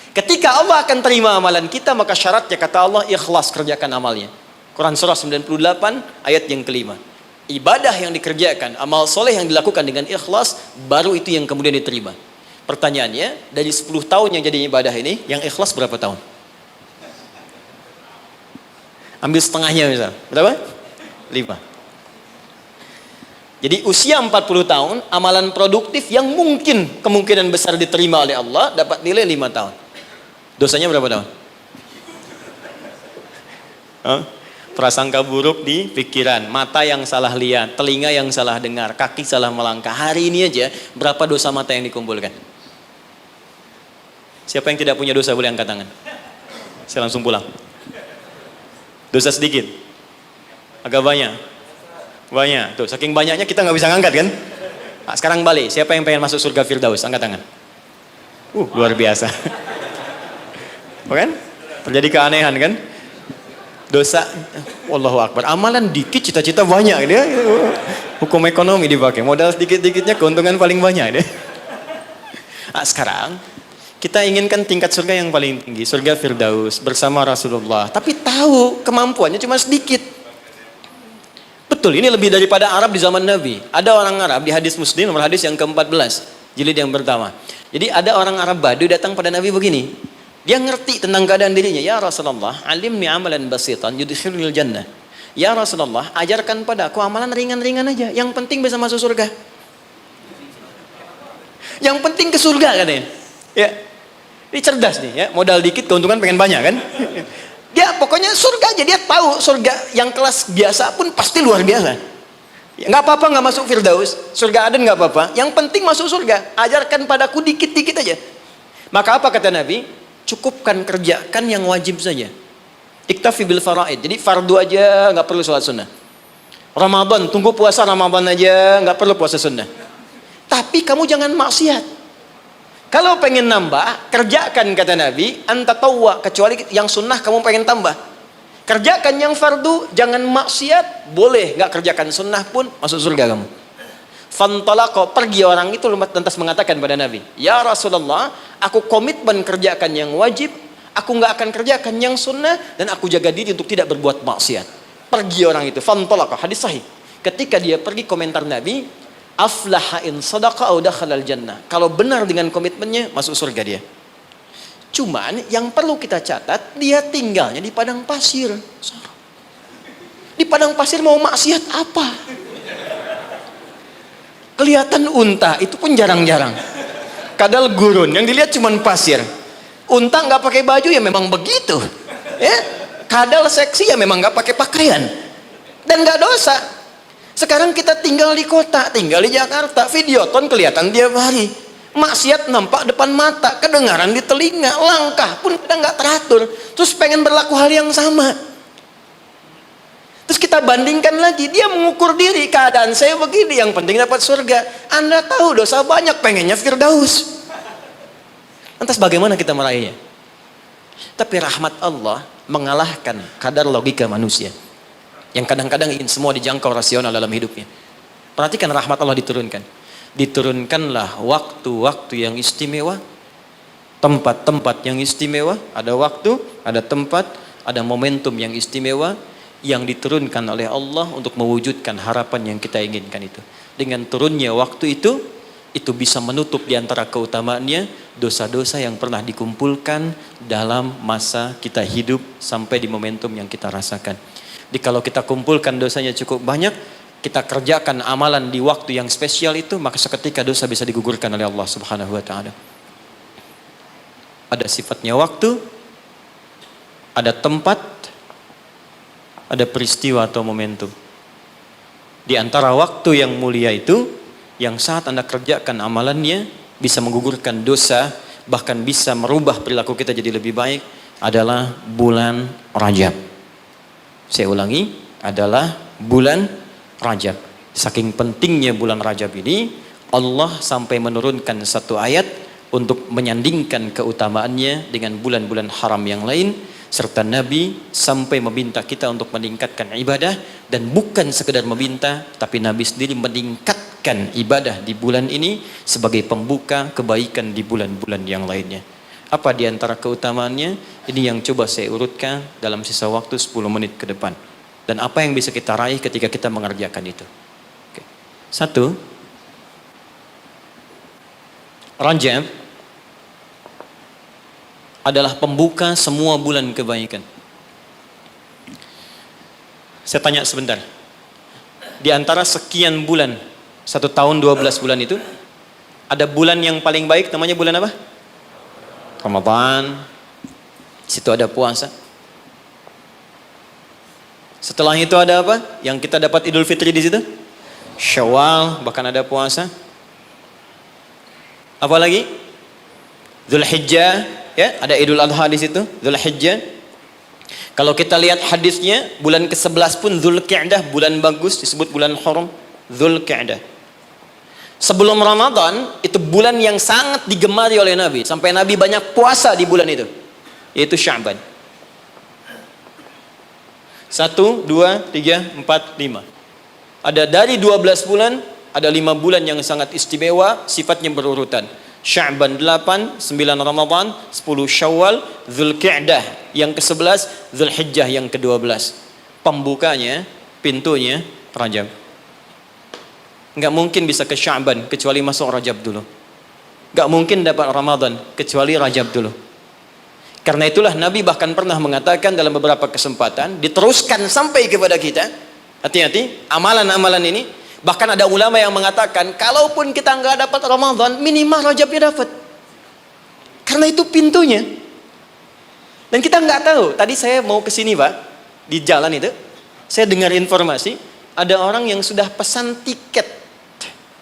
Ketika Allah akan terima amalan kita, maka syaratnya kata Allah ikhlas kerjakan amalnya. Quran surah 98 ayat yang kelima. Ibadah yang dikerjakan, amal soleh yang dilakukan dengan ikhlas, baru itu yang kemudian diterima. Pertanyaannya, dari 10 tahun yang jadi ibadah ini, yang ikhlas berapa tahun? Ambil setengahnya misal. Berapa? 5. Jadi usia 40 tahun, amalan produktif yang mungkin kemungkinan besar diterima oleh Allah, dapat nilai 5 tahun. Dosanya berapa tahun? Prasangka buruk di pikiran, mata yang salah lihat, telinga yang salah dengar, kaki salah melangkah. Hari ini aja, berapa dosa mata yang dikumpulkan? Siapa yang tidak punya dosa boleh angkat tangan. Saya langsung pulang. Dosa sedikit, agak banyak. Banyak, tuh saking banyaknya kita nggak bisa ngangkat kan? Nah, sekarang balik, siapa yang pengen masuk surga Firdaus? Angkat tangan. Luar biasa. Bukan? Terjadi keanehan kan? Dosa, Wallahu Akbar. Amalan dikit, cita-cita banyak dia. Hukum ekonomi dipakai, modal sedikit-dikitnya keuntungan paling banyak dia. Nah, sekarang kita inginkan tingkat surga yang paling tinggi, surga Firdaus bersama Rasulullah. Tapi tahu kemampuannya cuma sedikit. Betul, ini lebih daripada Arab di zaman Nabi. Ada orang Arab di hadis Muslim, nomor hadis yang ke-14, jilid yang pertama. Jadi ada orang Arab Baduy datang pada Nabi begini. Dia ngerti tentang keadaan dirinya. Ya Rasulullah, alimni amalan basitan yudkhilul jannah. Ya Rasulullah, ajarkan padaku amalan ringan-ringan aja. Yang penting bisa masuk surga. Yang penting ke surga katanya. Ya. Ini cerdas nih ya, modal dikit keuntungan pengen banyak kan. Dia pokoknya surga aja, dia tahu surga yang kelas biasa pun pasti luar biasa. Ya, nggak apa-apa nggak masuk Firdaus, surga Aden nggak apa-apa. Yang penting masuk surga. Ajarkan padaku dikit-dikit aja. Maka apa kata Nabi? Cukupkan kerjakan yang wajib saja. Iktafi bil faraid. Jadi fardu aja, nggak perlu sholat sunnah. Ramadan, tunggu puasa Ramadan aja, nggak perlu puasa sunnah. Tapi kamu jangan maksiat. Kalau pengen nambah, kerjakan kata Nabi, anta tawwa, kecuali yang sunnah kamu pengen tambah. Kerjakan yang fardu, jangan maksiat, boleh nggak kerjakan sunnah pun masuk surga kamu. Fantalaqa, pergi orang itu lantas mengatakan pada Nabi, "Ya Rasulullah, aku komitmen kerjakan yang wajib, aku nggak akan kerjakan yang sunnah, dan aku jaga diri untuk tidak berbuat maksiat." Pergi orang itu, fantalaqa, hadis sahih. Ketika dia pergi, komentar Nabi, "Aflaha in sadaqa aw dakhalal jannah." Kalau benar dengan komitmennya, masuk surga dia. Cuman yang perlu kita catat, dia tinggalnya di padang pasir. Di padang pasir mau maksiat apa? Kelihatan unta, itu pun jarang-jarang. Kadal gurun, yang dilihat cuma pasir. Unta nggak pakai baju ya memang begitu. Ya, kadal seksi ya memang nggak pakai pakaian. Dan nggak dosa. Sekarang kita tinggal di kota, tinggal di Jakarta, Videoton kelihatan tiap hari. Maksiat nampak depan mata, kedengaran di telinga, langkah pun kita nggak teratur. Terus pengen berlaku hal yang sama. Terus kita bandingkan lagi, dia mengukur diri, keadaan saya begini, yang penting dapat surga. Anda tahu dosa banyak, pengennya Firdaus. Lantas bagaimana kita meraihnya? Tapi rahmat Allah mengalahkan kadar logika manusia, yang kadang-kadang ingin semua dijangkau rasional dalam hidupnya. Perhatikan rahmat Allah diturunkan. Diturunkanlah waktu-waktu yang istimewa, tempat-tempat yang istimewa, ada waktu, ada tempat, ada momentum yang istimewa, yang diturunkan oleh Allah untuk mewujudkan harapan yang kita inginkan itu. Dengan turunnya waktu itu bisa menutup di antara keutamaannya dosa-dosa yang pernah dikumpulkan dalam masa kita hidup sampai di momentum yang kita rasakan. Jadi kalau kita kumpulkan dosanya cukup banyak, kita kerjakan amalan di waktu yang spesial itu, maka seketika dosa bisa digugurkan oleh Allah Subhanahu wa taala. Ada sifatnya waktu, ada tempat, ada peristiwa atau momentum. Di antara waktu yang mulia itu, yang saat Anda kerjakan amalannya bisa menggugurkan dosa, bahkan bisa merubah perilaku kita jadi lebih baik, adalah bulan Rajab. Saya ulangi, adalah bulan Rajab. Saking pentingnya bulan Rajab ini, Allah sampai menurunkan satu ayat untuk menyandingkan keutamaannya dengan bulan-bulan haram yang lain, serta Nabi sampai meminta kita untuk meningkatkan ibadah, dan bukan sekedar meminta, tapi Nabi sendiri meningkatkan ibadah di bulan ini sebagai pembuka kebaikan di bulan-bulan yang lainnya. Apa di antara keutamaannya? Ini yang coba saya urutkan dalam sisa waktu 10 menit ke depan. Dan apa yang bisa kita raih ketika kita mengerjakan itu? Oke. 1. Rajab adalah pembuka semua bulan kebaikan. Saya tanya sebentar. Di antara sekian bulan, 1 tahun 12 bulan itu, ada bulan yang paling baik, namanya bulan apa? Ramadan. Di situ ada puasa. Setelah itu ada apa? Yang kita dapat Idul Fitri di situ? Syawal, bahkan ada puasa. Apa lagi? Dzulhijjah, ya, ada Idul Adha di situ, Dzulhijjah. Kalau kita lihat hadisnya, bulan ke-11 pun Dzulqa'dah, bulan bagus, disebut bulan haram, Dzulqa'dah. Sebelum Ramadan, itu bulan yang sangat digemari oleh Nabi, sampai Nabi banyak puasa di bulan itu, yaitu Sya'ban. 1, 2, 3, 4, 5. Ada dari 12 bulan, ada 5 bulan yang sangat istimewa, sifatnya berurutan. Sya'ban 8, 9 Ramadan, 10 Syawal, Dzulqa'dah yang ke-11, Dzulhijjah yang ke-12. Pembukanya, pintunya Rajab. Enggak mungkin bisa ke Sya'ban kecuali masuk Rajab dulu. Enggak mungkin dapat Ramadan kecuali Rajab dulu. Karena itulah Nabi bahkan pernah mengatakan dalam beberapa kesempatan, diteruskan sampai kepada kita, hati-hati, amalan-amalan ini. Bahkan ada ulama yang mengatakan, kalaupun kita nggak dapat Ramadan, minimal Rajabnya dapat. Karena itu pintunya. Dan kita nggak tahu. Tadi saya mau ke sini, Pak, di jalan itu, saya dengar informasi, ada orang yang sudah pesan tiket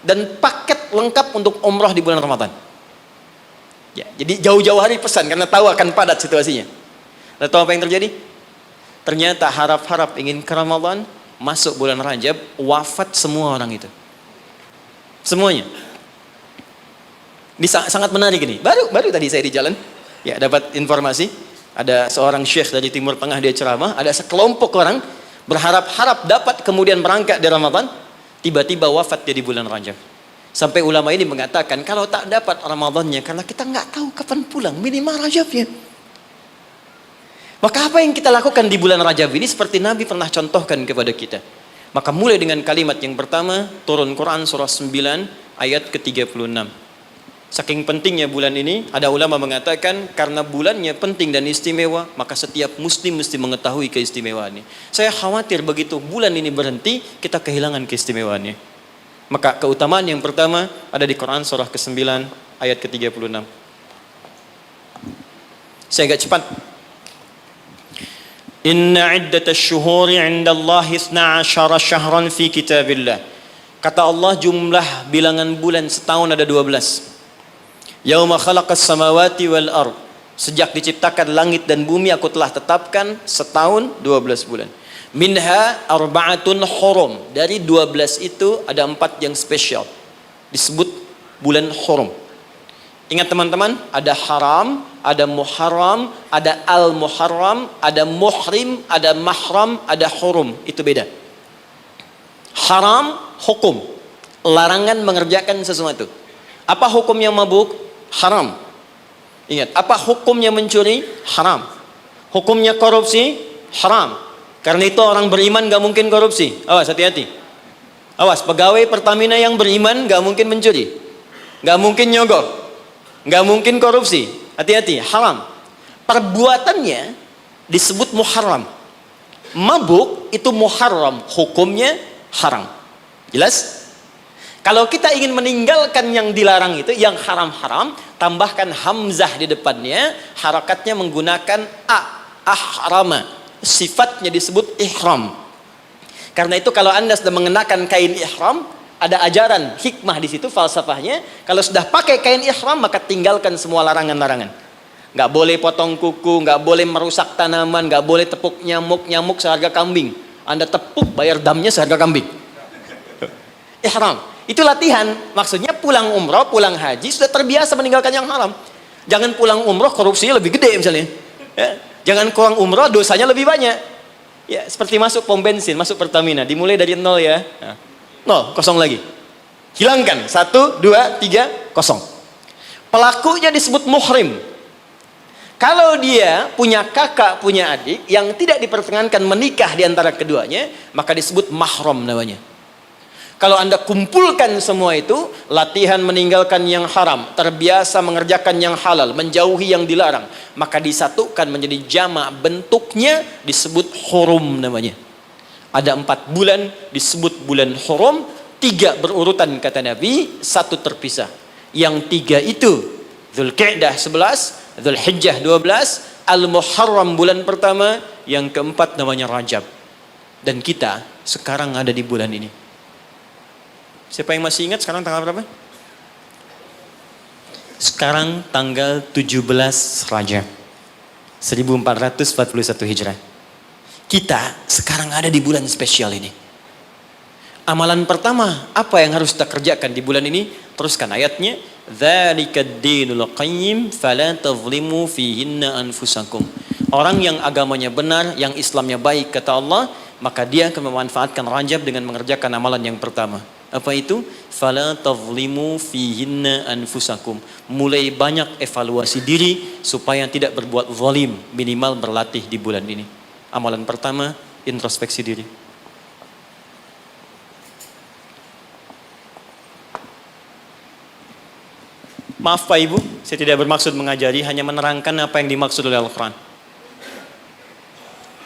dan paket lengkap untuk umrah di bulan Ramadan. Ya, jadi jauh-jauh hari pesan karena tahu akan padat situasinya. Lalu tahu apa yang terjadi? Ternyata harap-harap ingin ke Ramadan, masuk bulan Rajab, wafat semua orang itu. Semuanya. Ini sangat menarik ini. Baru tadi saya di jalan, ya dapat informasi, ada seorang syekh dari Timur Tengah, dia ceramah, ada sekelompok orang berharap-harap dapat kemudian berangkat di Ramadan, Tiba-tiba wafat dia di bulan Rajab. Sampai ulama ini mengatakan kalau tak dapat Ramadannya karena kita nggak tahu kapan pulang, minimal Rajabnya. Maka apa yang kita lakukan di bulan Rajab ini seperti Nabi pernah contohkan kepada kita. Maka mulai dengan kalimat yang pertama, turun Quran surah 9 ayat ke-36. Saking pentingnya bulan ini, ada ulama mengatakan karena bulannya penting dan istimewa, maka setiap muslim mesti mengetahui keistimewaannya. Saya khawatir begitu bulan ini berhenti, kita kehilangan keistimewaannya. Maka keutamaan yang pertama ada di Quran surah ke-9 ayat ke-36. Saya agak cepat. Inna iddatash syuhuri 'indallahi 12 syahran fi kitabillah. Kata Allah, jumlah bilangan bulan setahun ada 12. Yauma khalaqas samawati wal ard. Sejak diciptakan langit dan bumi aku telah tetapkan setahun 12 bulan. Minha arba'atun hurum. Dari 12 itu ada 4 yang spesial. Disebut bulan hurum. Ingat teman-teman, ada haram, ada muharram, ada al-muharram, ada muhrim, ada mahram, ada hurum. Itu beda. Haram, hukum. Larangan mengerjakan sesuatu. Apa hukumnya mabuk? Haram. Ingat, apa hukumnya mencuri? Haram. Hukumnya korupsi? Haram. Karena itu orang beriman gak mungkin korupsi. Awas, hati-hati. Awas, pegawai Pertamina yang beriman gak mungkin mencuri. Gak mungkin nyogok. Gak mungkin korupsi. Hati-hati, haram. Perbuatannya disebut muharram. Mabuk itu muharram, hukumnya haram. Jelas? Kalau kita ingin meninggalkan yang dilarang itu, yang haram-haram, tambahkan hamzah di depannya, harakatnya menggunakan ahrama. Sifatnya disebut ihram. Karena itu kalau Anda sudah mengenakan kain ihram, ada ajaran hikmah di situ, falsafahnya. Kalau sudah pakai kain ihram, maka tinggalkan semua larangan-larangan. Nggak boleh potong kuku, nggak boleh merusak tanaman, nggak boleh tepuk nyamuk, nyamuk seharga kambing. Anda tepuk, bayar damnya seharga kambing. Ihram. Itu latihan. Maksudnya pulang umroh, pulang haji, sudah terbiasa meninggalkan yang haram. Jangan pulang umroh, korupsinya lebih gede misalnya. Ya. Jangan kurang umroh, dosanya lebih banyak. Ya, seperti masuk pom bensin, masuk Pertamina. Dimulai dari 0 ya. Nah. 0, kosong lagi. Hilangkan. 1, 2, 3, kosong. Pelakunya disebut muhrim. Kalau dia punya kakak, punya adik yang tidak diperkenankan menikah di antara keduanya, maka disebut mahram namanya. Kalau Anda kumpulkan semua itu, latihan meninggalkan yang haram, terbiasa mengerjakan yang halal, menjauhi yang dilarang, maka disatukan menjadi jamak, bentuknya disebut hurum namanya. Ada 4 bulan disebut bulan hurum, 3 berurutan kata Nabi, 1 terpisah. Yang 3 itu Dzulqa'dah 11, Dzulhijjah 12, Al-Muharram bulan pertama, yang keempat namanya Rajab. Dan kita sekarang ada di bulan ini. Siapa yang masih ingat sekarang tanggal berapa? Sekarang tanggal 17 Rajab 1441 Hijrah. Kita sekarang ada di bulan spesial ini. Amalan pertama, apa yang harus kita kerjakan di bulan ini? Teruskan ayatnya. Dzalikad dinul qayyim fala tadhlimu fihinna anfusakum. Orang yang agamanya benar, yang Islamnya baik kata Allah, maka dia akan memanfaatkan Rajab dengan mengerjakan amalan yang pertama. Apa itu? Fala tadhlimu fihinna anfusakum. Mulai banyak evaluasi diri supaya tidak berbuat zalim, minimal berlatih di bulan ini. Amalan pertama, introspeksi diri. Maaf Pak Ibu, saya tidak bermaksud mengajari, hanya menerangkan apa yang dimaksud oleh Al-Quran.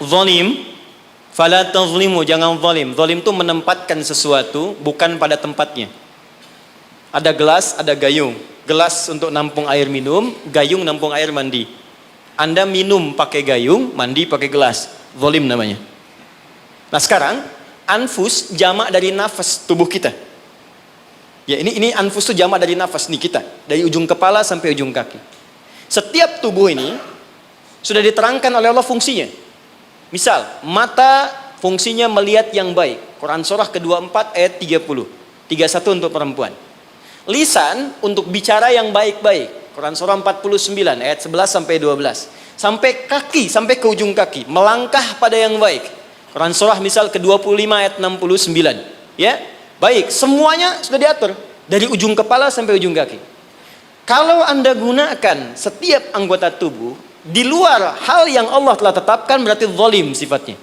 Zalim, fala tazlimu, jangan zalim. Zalim itu menempatkan sesuatu bukan pada tempatnya. Ada gelas, ada gayung. Gelas untuk nampung air minum, gayung nampung air mandi. Anda minum pakai gayung, mandi pakai gelas. Zalim namanya. Nah sekarang, anfus jamak dari nafas tubuh kita. Ya ini anfus itu jamak dari nafas nih kita. Dari ujung kepala sampai ujung kaki. Setiap tubuh ini sudah diterangkan oleh Allah fungsinya. Misal, mata fungsinya melihat yang baik. Quran surah ke-24 ayat 30. 31 untuk perempuan. Lisan untuk bicara yang baik-baik. Quran surah 49 ayat 11 sampai 12. Sampai kaki, sampai ke ujung kaki. Melangkah pada yang baik. Quran surah misal ke-25 ayat 69. Ya, Baik, semuanya sudah diatur. Dari ujung kepala sampai ujung kaki. Kalau Anda gunakan setiap anggota tubuh di luar hal yang Allah telah tetapkan, berarti zalim sifatnya.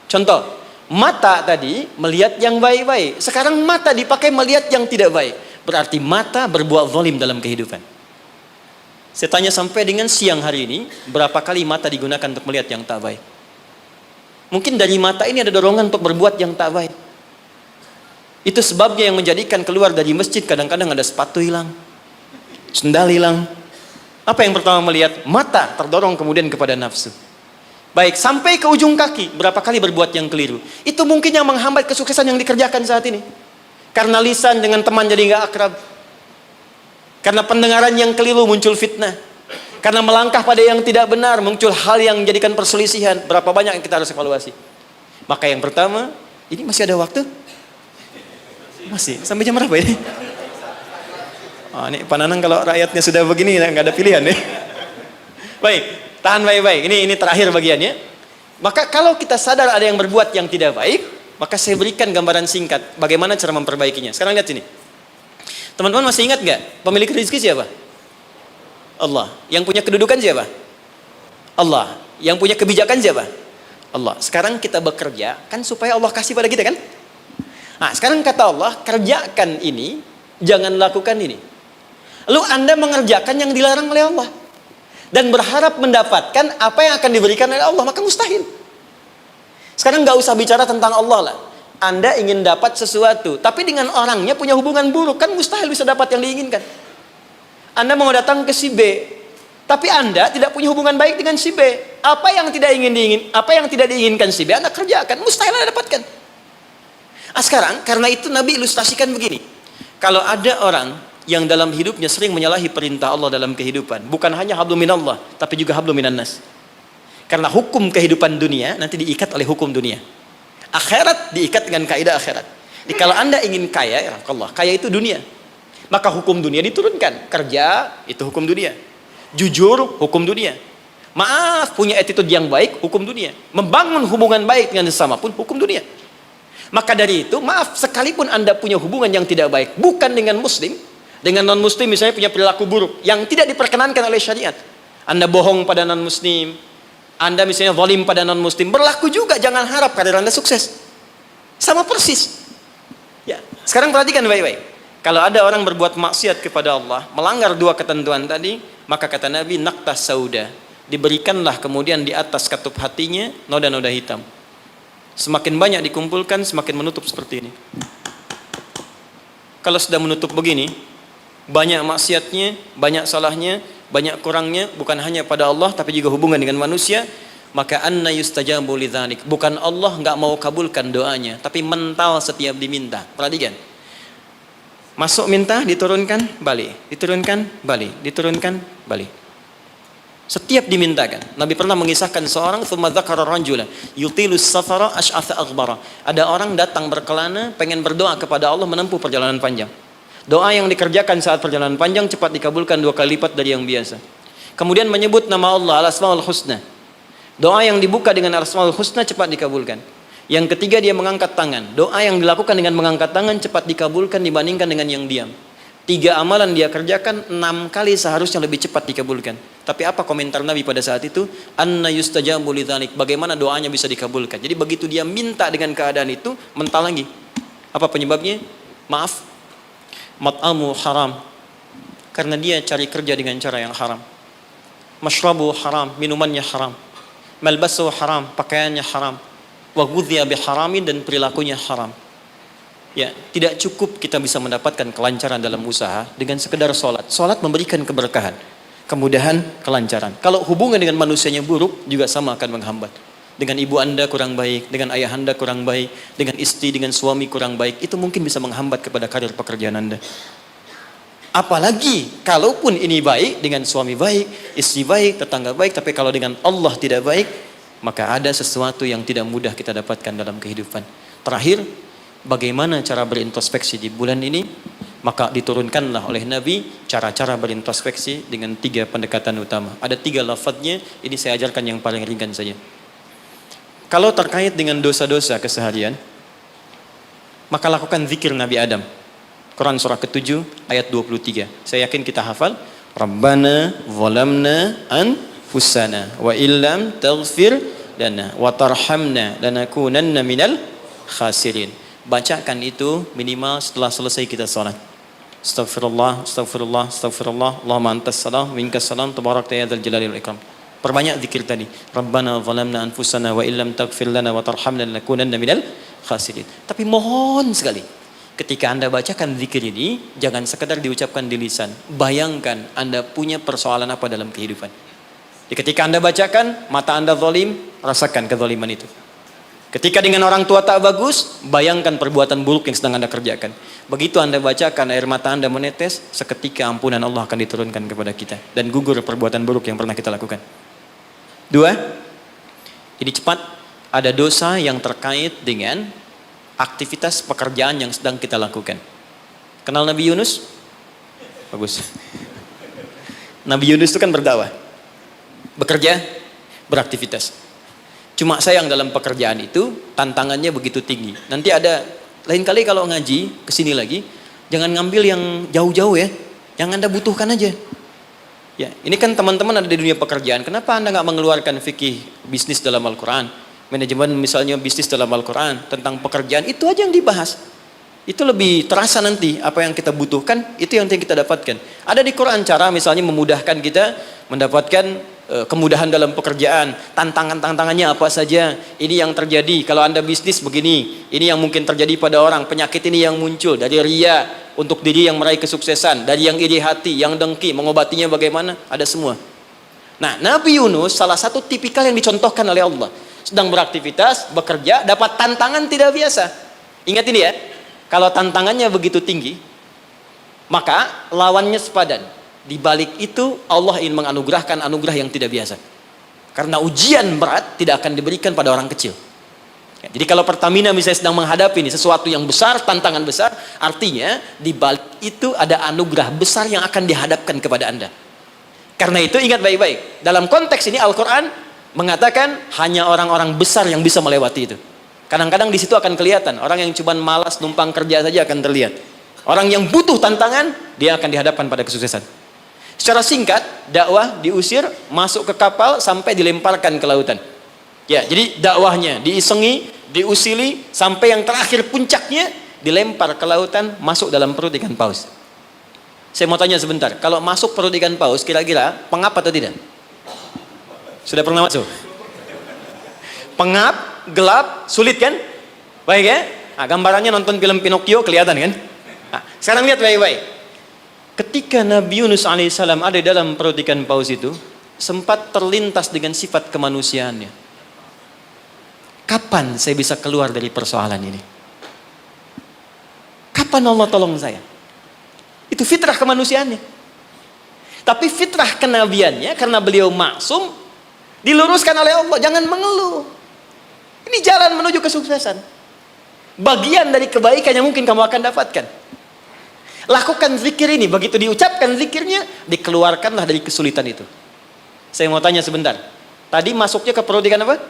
Contoh, mata tadi melihat yang baik-baik. Sekarang mata dipakai melihat yang tidak baik. Berarti mata berbuat zalim dalam kehidupan. Saya tanya sampai dengan siang hari ini, berapa kali mata digunakan untuk melihat yang tak baik? Mungkin dari mata ini ada dorongan untuk berbuat yang tak baik. Itu sebabnya yang menjadikan keluar dari masjid kadang-kadang ada sepatu hilang, sendal hilang. Apa yang pertama melihat? Mata terdorong kemudian kepada nafsu. Baik, sampai ke ujung kaki, berapa kali berbuat yang keliru. Itu mungkin yang menghambat kesuksesan yang dikerjakan saat ini. Karena lisan dengan teman jadi nggak akrab. Karena pendengaran yang keliru muncul fitnah. Karena melangkah pada yang tidak benar muncul hal yang menjadikan perselisihan. Berapa banyak yang kita harus evaluasi. Maka yang pertama, ini masih ada waktu? Masih, sampai jam berapa ini? Oh, ini Pak Nanang kalau rakyatnya sudah begini nggak ada pilihan nih. Baik, tahan baik-baik. Ini terakhir bagiannya. Maka kalau kita sadar ada yang berbuat yang tidak baik, maka saya berikan gambaran singkat bagaimana cara memperbaikinya. Sekarang lihat sini. Teman-teman masih ingat nggak pemilik rezeki siapa? Allah. Yang punya kedudukan siapa? Allah. Yang punya kebijakan siapa? Allah. Sekarang kita bekerja kan supaya Allah kasih pada kita kan? Nah, sekarang kata Allah, kerjakan ini, jangan lakukan ini. Lalu Anda mengerjakan yang dilarang oleh Allah. Dan berharap mendapatkan apa yang akan diberikan oleh Allah, maka mustahil. Sekarang nggak usah bicara tentang Allah lah. Anda ingin dapat sesuatu, tapi dengan orangnya punya hubungan buruk, kan mustahil bisa dapat yang diinginkan. Anda mau datang ke si B, tapi Anda tidak punya hubungan baik dengan si B. Apa yang tidak diinginkan si B, Anda kerjakan, mustahil Anda dapatkan. Sekarang karena itu Nabi ilustrasikan begini. Kalau ada orang yang dalam hidupnya sering menyalahi perintah Allah dalam kehidupan, bukan hanya hablum minallah, tapi juga hablum minannas. Karena hukum kehidupan dunia nanti diikat oleh hukum dunia. Akhirat diikat dengan kaidah akhirat. Jadi kalau Anda ingin kaya, ya Allah, kaya itu dunia. Maka hukum dunia diturunkan. Kerja itu hukum dunia. Jujur hukum dunia. Maaf, punya attitude yang baik hukum dunia. Membangun hubungan baik dengan sesama pun hukum dunia. Maka dari itu, maaf, sekalipun Anda punya hubungan yang tidak baik, bukan dengan muslim, dengan non-muslim misalnya punya perilaku buruk, yang tidak diperkenankan oleh syariat. Anda bohong pada non-muslim, Anda misalnya zalim pada non-muslim, berlaku juga, jangan harap karir Anda sukses. Sama persis. Ya, sekarang perhatikan baik-baik. Kalau ada orang berbuat maksiat kepada Allah, melanggar dua ketentuan tadi, maka kata Nabi, naqtas sauda, diberikanlah kemudian di atas katup hatinya noda-noda hitam. Semakin banyak dikumpulkan, semakin menutup seperti ini. Kalau sudah menutup begini, banyak maksiatnya, banyak salahnya, banyak kurangnya, bukan hanya pada Allah, tapi juga hubungan dengan manusia, maka anna yustajabu lidzalik. Bukan Allah nggak mau kabulkan doanya, tapi mental setiap diminta. Perhatikan. Masuk minta, diturunkan, balik. Diturunkan, balik. Diturunkan, balik. Setiap dimintakan. Nabi pernah mengisahkan seorang thumma dzakara rajula yutilus safara asy'atha aghbara. Ada orang datang berkelana pengen berdoa kepada Allah menempuh perjalanan panjang. Doa yang dikerjakan saat perjalanan panjang cepat dikabulkan 2 kali lipat dari yang biasa. Kemudian menyebut nama Allah al-asmaul husna. Doa yang dibuka dengan al-asmaul husna cepat dikabulkan. Yang ketiga dia mengangkat tangan. Doa yang dilakukan dengan mengangkat tangan cepat dikabulkan dibandingkan dengan yang diam. 3 amalan dia kerjakan 6 kali seharusnya lebih cepat dikabulkan. Tapi apa komentar Nabi pada saat itu? Anna yustajabu lidzalik. Bagaimana doanya bisa dikabulkan? Jadi begitu dia minta dengan keadaan itu, mental lagi. Apa penyebabnya? Maaf, mat'amu haram. Karena dia cari kerja dengan cara yang haram. Mashrabu haram, minumannya haram. Malbasu haram, pakaiannya haram. Wa ghudhiya biharamin, dan perilakunya haram. Ya, tidak cukup kita bisa mendapatkan kelancaran dalam usaha dengan sekedar sholat. Sholat memberikan keberkahan, kemudahan, kelancaran. Kalau hubungan dengan manusianya buruk, juga sama akan menghambat. Dengan ibu Anda kurang baik, dengan ayah Anda kurang baik, dengan istri, dengan suami kurang baik, itu mungkin bisa menghambat kepada karir pekerjaan Anda. Apalagi, kalaupun ini baik, dengan suami baik, istri baik, tetangga baik, tapi kalau dengan Allah tidak baik, maka ada sesuatu yang tidak mudah kita dapatkan dalam kehidupan. Terakhir, bagaimana cara berintrospeksi di bulan ini? Maka diturunkanlah oleh Nabi cara-cara berintrospeksi dengan 3 pendekatan utama. Ada 3 lafadznya, ini saya ajarkan yang paling ringan saja. Kalau terkait dengan dosa-dosa keseharian, maka lakukan zikir Nabi Adam. Quran surah ke-7 ayat 23. Saya yakin kita hafal. Rabbana zalamna anfusana wa illam taghfir lana wa tarhamna lanakunanna minal khasirin. Bacakan itu minimal setelah selesai kita salat. Astaghfirullah, astaghfirullah, astaghfirullah. Allahumma antas salam, minkas salam, tabarakta ya dzal jalali wal ikram. Perbanyak zikir tadi. Rabbana zalamna anfusana wa illam taghfir lana wa tarhamna lanakunanna minal khasirin. Tapi mohon sekali, ketika Anda bacakan zikir ini, jangan sekedar diucapkan di lisan. Bayangkan Anda punya persoalan apa dalam kehidupan. Jadi ketika Anda bacakan, mata Anda zalim, rasakan kezaliman itu. Ketika dengan orang tua tak bagus, bayangkan perbuatan buruk yang sedang Anda kerjakan. Begitu Anda bacakan, air mata Anda menetes, seketika ampunan Allah akan diturunkan kepada kita. Dan gugur perbuatan buruk yang pernah kita lakukan. 2, ini cepat, ada dosa yang terkait dengan aktivitas pekerjaan yang sedang kita lakukan. Kenal Nabi Yunus? Bagus. Nabi Yunus itu kan berdakwah, bekerja, beraktivitas. Cuma sayang dalam pekerjaan itu tantangannya begitu tinggi. Nanti ada lain kali kalau ngaji kesini lagi, jangan ngambil yang jauh-jauh ya, yang Anda butuhkan aja. Ya, ini kan teman-teman ada di dunia pekerjaan. Kenapa Anda nggak mengeluarkan fikih bisnis dalam Al-Quran? Manajemen misalnya bisnis dalam Al-Quran tentang pekerjaan, itu aja yang dibahas. Itu lebih terasa nanti apa yang kita butuhkan, itu yang kita dapatkan. Ada di Quran cara misalnya memudahkan kita mendapatkan kemudahan dalam pekerjaan, tantangannya apa saja, ini yang terjadi kalau Anda bisnis begini, ini yang mungkin terjadi pada orang, penyakit ini yang muncul dari ria untuk diri yang meraih kesuksesan, dari yang iri hati, yang dengki, mengobatinya bagaimana, ada semua. Nah, Nabi Yunus salah satu tipikal yang dicontohkan oleh Allah, sedang beraktivitas, bekerja, dapat tantangan tidak biasa. Ingat ini ya, kalau tantangannya begitu tinggi, maka lawannya sepadan. Di balik itu Allah ingin menganugerahkan anugerah yang tidak biasa. Karena ujian berat tidak akan diberikan pada orang kecil. Ya, jadi kalau Pertamina misalnya sedang menghadapi ini sesuatu yang besar, tantangan besar, artinya di balik itu ada anugerah besar yang akan dihadapkan kepada Anda. Karena itu ingat baik-baik. Dalam konteks ini Al-Quran mengatakan hanya orang-orang besar yang bisa melewati itu. Kadang-kadang di situ akan kelihatan orang yang cuma malas numpang kerja saja akan terlihat. Orang yang butuh tantangan dia akan dihadapkan pada kesuksesan. Secara singkat, dakwah diusir, masuk ke kapal sampai dilemparkan ke lautan. Ya, jadi dakwahnya diisengi, diusili sampai yang terakhir puncaknya dilempar ke lautan, masuk dalam perut ikan paus. Saya mau tanya sebentar, kalau masuk perut ikan paus kira-kira pengap atau tidak? Sudah pernah masuk? Pengap, gelap, sulit kan? Baik ya? Nah, gambarannya nonton film Pinocchio kelihatan kan? Nah, sekarang lihat baik-baik. Ketika Nabi Yunus alaihissalam ada dalam perut ikan paus itu, sempat terlintas dengan sifat kemanusiaannya. Kapan saya bisa keluar dari persoalan ini? Kapan Allah tolong saya? Itu fitrah kemanusiaannya. Tapi fitrah kenabiannya, karena beliau maksum, diluruskan oleh Allah. Jangan mengeluh. Ini jalan menuju kesuksesan. Bagian dari kebaikan yang mungkin kamu akan dapatkan. Lakukan zikir ini, begitu diucapkan zikirnya, dikeluarkanlah dari kesulitan itu. Saya mau tanya sebentar. Tadi masuknya ke perut ikan apa?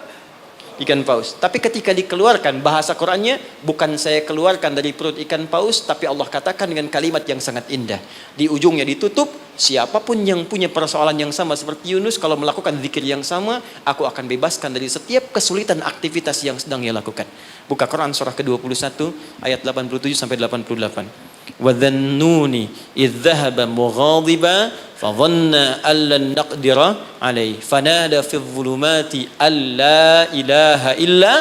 Ikan paus. Tapi ketika dikeluarkan, bahasa Qurannya, bukan saya keluarkan dari perut ikan paus, tapi Allah katakan dengan kalimat yang sangat indah. Di ujungnya ditutup, siapapun yang punya persoalan yang sama seperti Yunus, kalau melakukan zikir yang sama, aku akan bebaskan dari setiap kesulitan aktivitas yang sedang ia lakukan. Buka Quran surah ke-21, ayat 87 sampai 88. وَذَنُّونِ إِذْ ذَهَبَ مُغَاضِبًا فَظَنَّ أَن لَّن نَّقْدِرَ عَلَيْهِ فَنَادَى فِي الظُّلُمَاتِ أَن لَّا إِلَٰهَ إِلَّا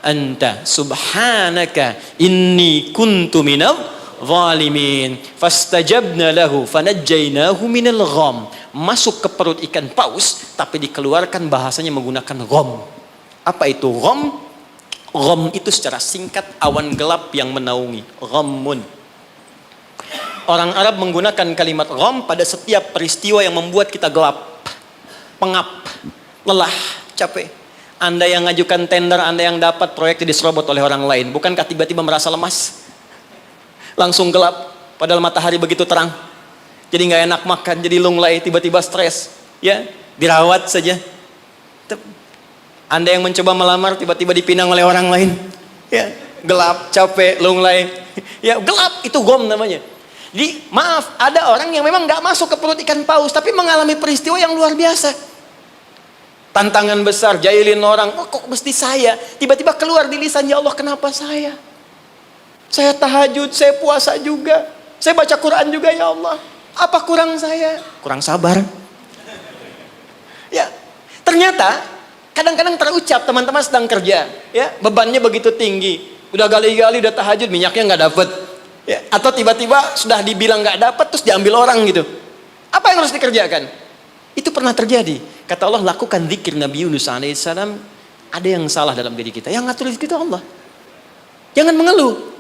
أَنتَ سُبْحَانَكَ إِنِّي كُنتُ مِنَ الظَّالِمِينَ فَاسْتَجَبْنَا لَهُ فَنَجَّيْنَاهُ مِنَ الْغَمِّ. Masuk ke perut ikan paus, tapi dikeluarkan bahasanya menggunakan gham. Apa itu gham? Gham itu secara singkat awan gelap yang menaungi. Ghammun. Orang Arab menggunakan kalimat gham pada setiap peristiwa yang membuat kita gelap, pengap, lelah, capek. Anda yang ngajukan tender, Anda yang dapat proyek diserobot oleh orang lain. Bukankah tiba-tiba merasa lemas? Langsung gelap, padahal matahari begitu terang. Jadi nggak enak makan, jadi lunglai, tiba-tiba stres. Ya, dirawat saja. Anda yang mencoba melamar, tiba-tiba dipinang oleh orang lain. Ya, Gelap, capek, lunglai. Ya gelap, itu gom namanya. Jadi maaf, ada orang yang memang nggak masuk ke perut ikan paus, tapi mengalami peristiwa yang luar biasa. Tantangan besar, jahilin orang, oh, kok mesti saya? Tiba-tiba keluar di lisan, ya Allah kenapa saya? Saya tahajud, saya puasa juga, saya baca Quran juga ya Allah. Apa kurang saya? Kurang sabar. Ya, ternyata kadang-kadang terucap teman-teman sedang kerja, ya bebannya begitu tinggi, udah gali-gali, udah tahajud, minyaknya nggak dapet. Ya, atau tiba-tiba sudah dibilang nggak dapat terus diambil orang gitu. Apa yang harus dikerjakan? Itu pernah terjadi. Kata Allah, lakukan zikir Nabi Yunus alaihissalam. Ada yang salah dalam diri kita. Yang ngatur itu Allah. Jangan mengeluh.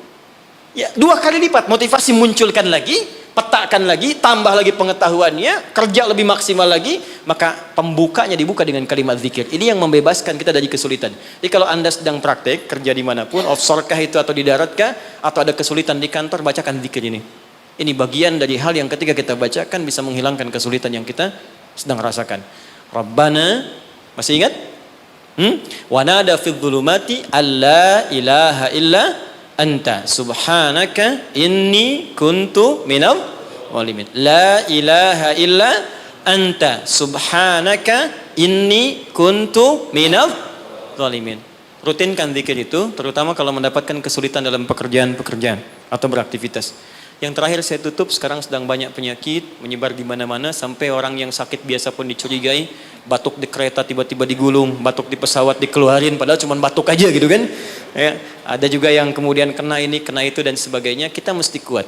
Ya, 2 kali lipat motivasi munculkan lagi, petakan lagi, tambah lagi pengetahuannya, kerja lebih maksimal lagi, maka pembukanya dibuka dengan kalimat zikir. Ini yang membebaskan kita dari kesulitan. Jadi kalau Anda sedang praktek, kerja dimanapun, offshore kah itu atau di darat kah, atau ada kesulitan di kantor, bacakan zikir ini. Ini bagian dari hal yang ketika kita bacakan bisa menghilangkan kesulitan yang kita sedang rasakan. Rabbana, masih ingat? Wa nada fil dhulumati alla ilaha illa anta subhanaka inni kuntu minal zalimin. La ilaha illa anta subhanaka inni kuntu minal zalimin. Rutinkan zikir itu, terutama kalau mendapatkan kesulitan dalam pekerjaan-pekerjaan atau beraktivitas. Yang terakhir saya tutup, sekarang sedang banyak penyakit menyebar di mana-mana, sampai orang yang sakit biasa pun dicurigai, batuk di kereta tiba-tiba digulung, batuk di pesawat dikeluarin, padahal cuma batuk aja gitu kan. Ya, ada juga yang kemudian kena ini, kena itu dan sebagainya. Kita mesti kuat.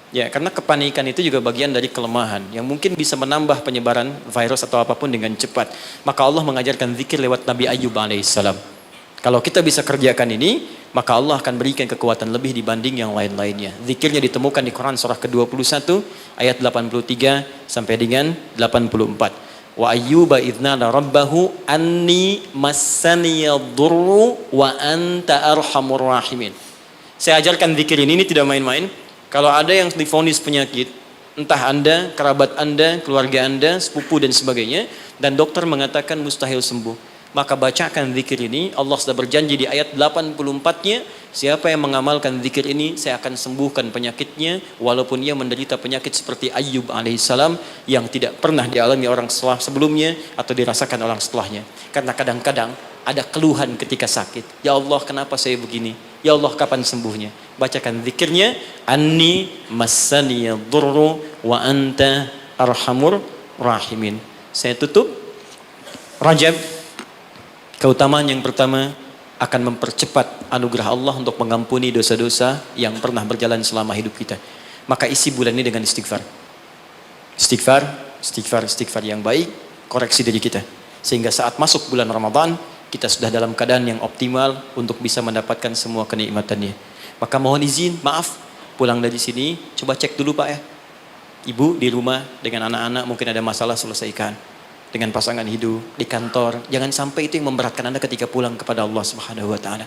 Ya, karena kepanikan itu juga bagian dari kelemahan yang mungkin bisa menambah penyebaran virus atau apapun dengan cepat. Maka Allah mengajarkan zikir lewat Nabi Ayyub alaihissalam. Kalau kita bisa kerjakan ini, maka Allah akan berikan kekuatan lebih dibanding yang lain-lainnya. Zikirnya ditemukan di Quran surah ke-21 ayat 83 sampai dengan 84. Wa ayyuba idznada rabbahu anni massaniyadurru wa anta arhamur rahimin. Saya ajarkan zikir ini tidak main-main. Kalau ada yang divonis penyakit, entah Anda, kerabat Anda, keluarga Anda, sepupu dan sebagainya, dan dokter mengatakan mustahil sembuh, maka bacakan zikir ini. Allah sudah berjanji di ayat 84-nya, siapa yang mengamalkan zikir ini, saya akan sembuhkan penyakitnya, walaupun ia menderita penyakit seperti Ayyub alaihissalam yang tidak pernah dialami orang sebelumnya atau dirasakan orang setelahnya. Karena kadang-kadang ada keluhan ketika sakit. Ya Allah, kenapa saya begini? Ya Allah, kapan sembuhnya? Bacakan zikirnya, anni massaniyadurru wa anta arhamur rahimin. Saya tutup. Rajab, keutamaan yang pertama akan mempercepat anugerah Allah untuk mengampuni dosa-dosa yang pernah berjalan selama hidup kita. Maka isi bulan ini dengan istighfar. Istighfar yang baik, koreksi diri kita. Sehingga saat masuk bulan Ramadan, kita sudah dalam keadaan yang optimal untuk bisa mendapatkan semua kenikmatannya. Maka mohon izin, maaf, pulang dari sini, coba cek dulu Pak ya. Ibu di rumah dengan anak-anak mungkin ada masalah, selesaikan. Dengan pasangan hidup, di kantor, jangan sampai itu yang memberatkan Anda ketika pulang kepada Allah Subhanahu wa taala.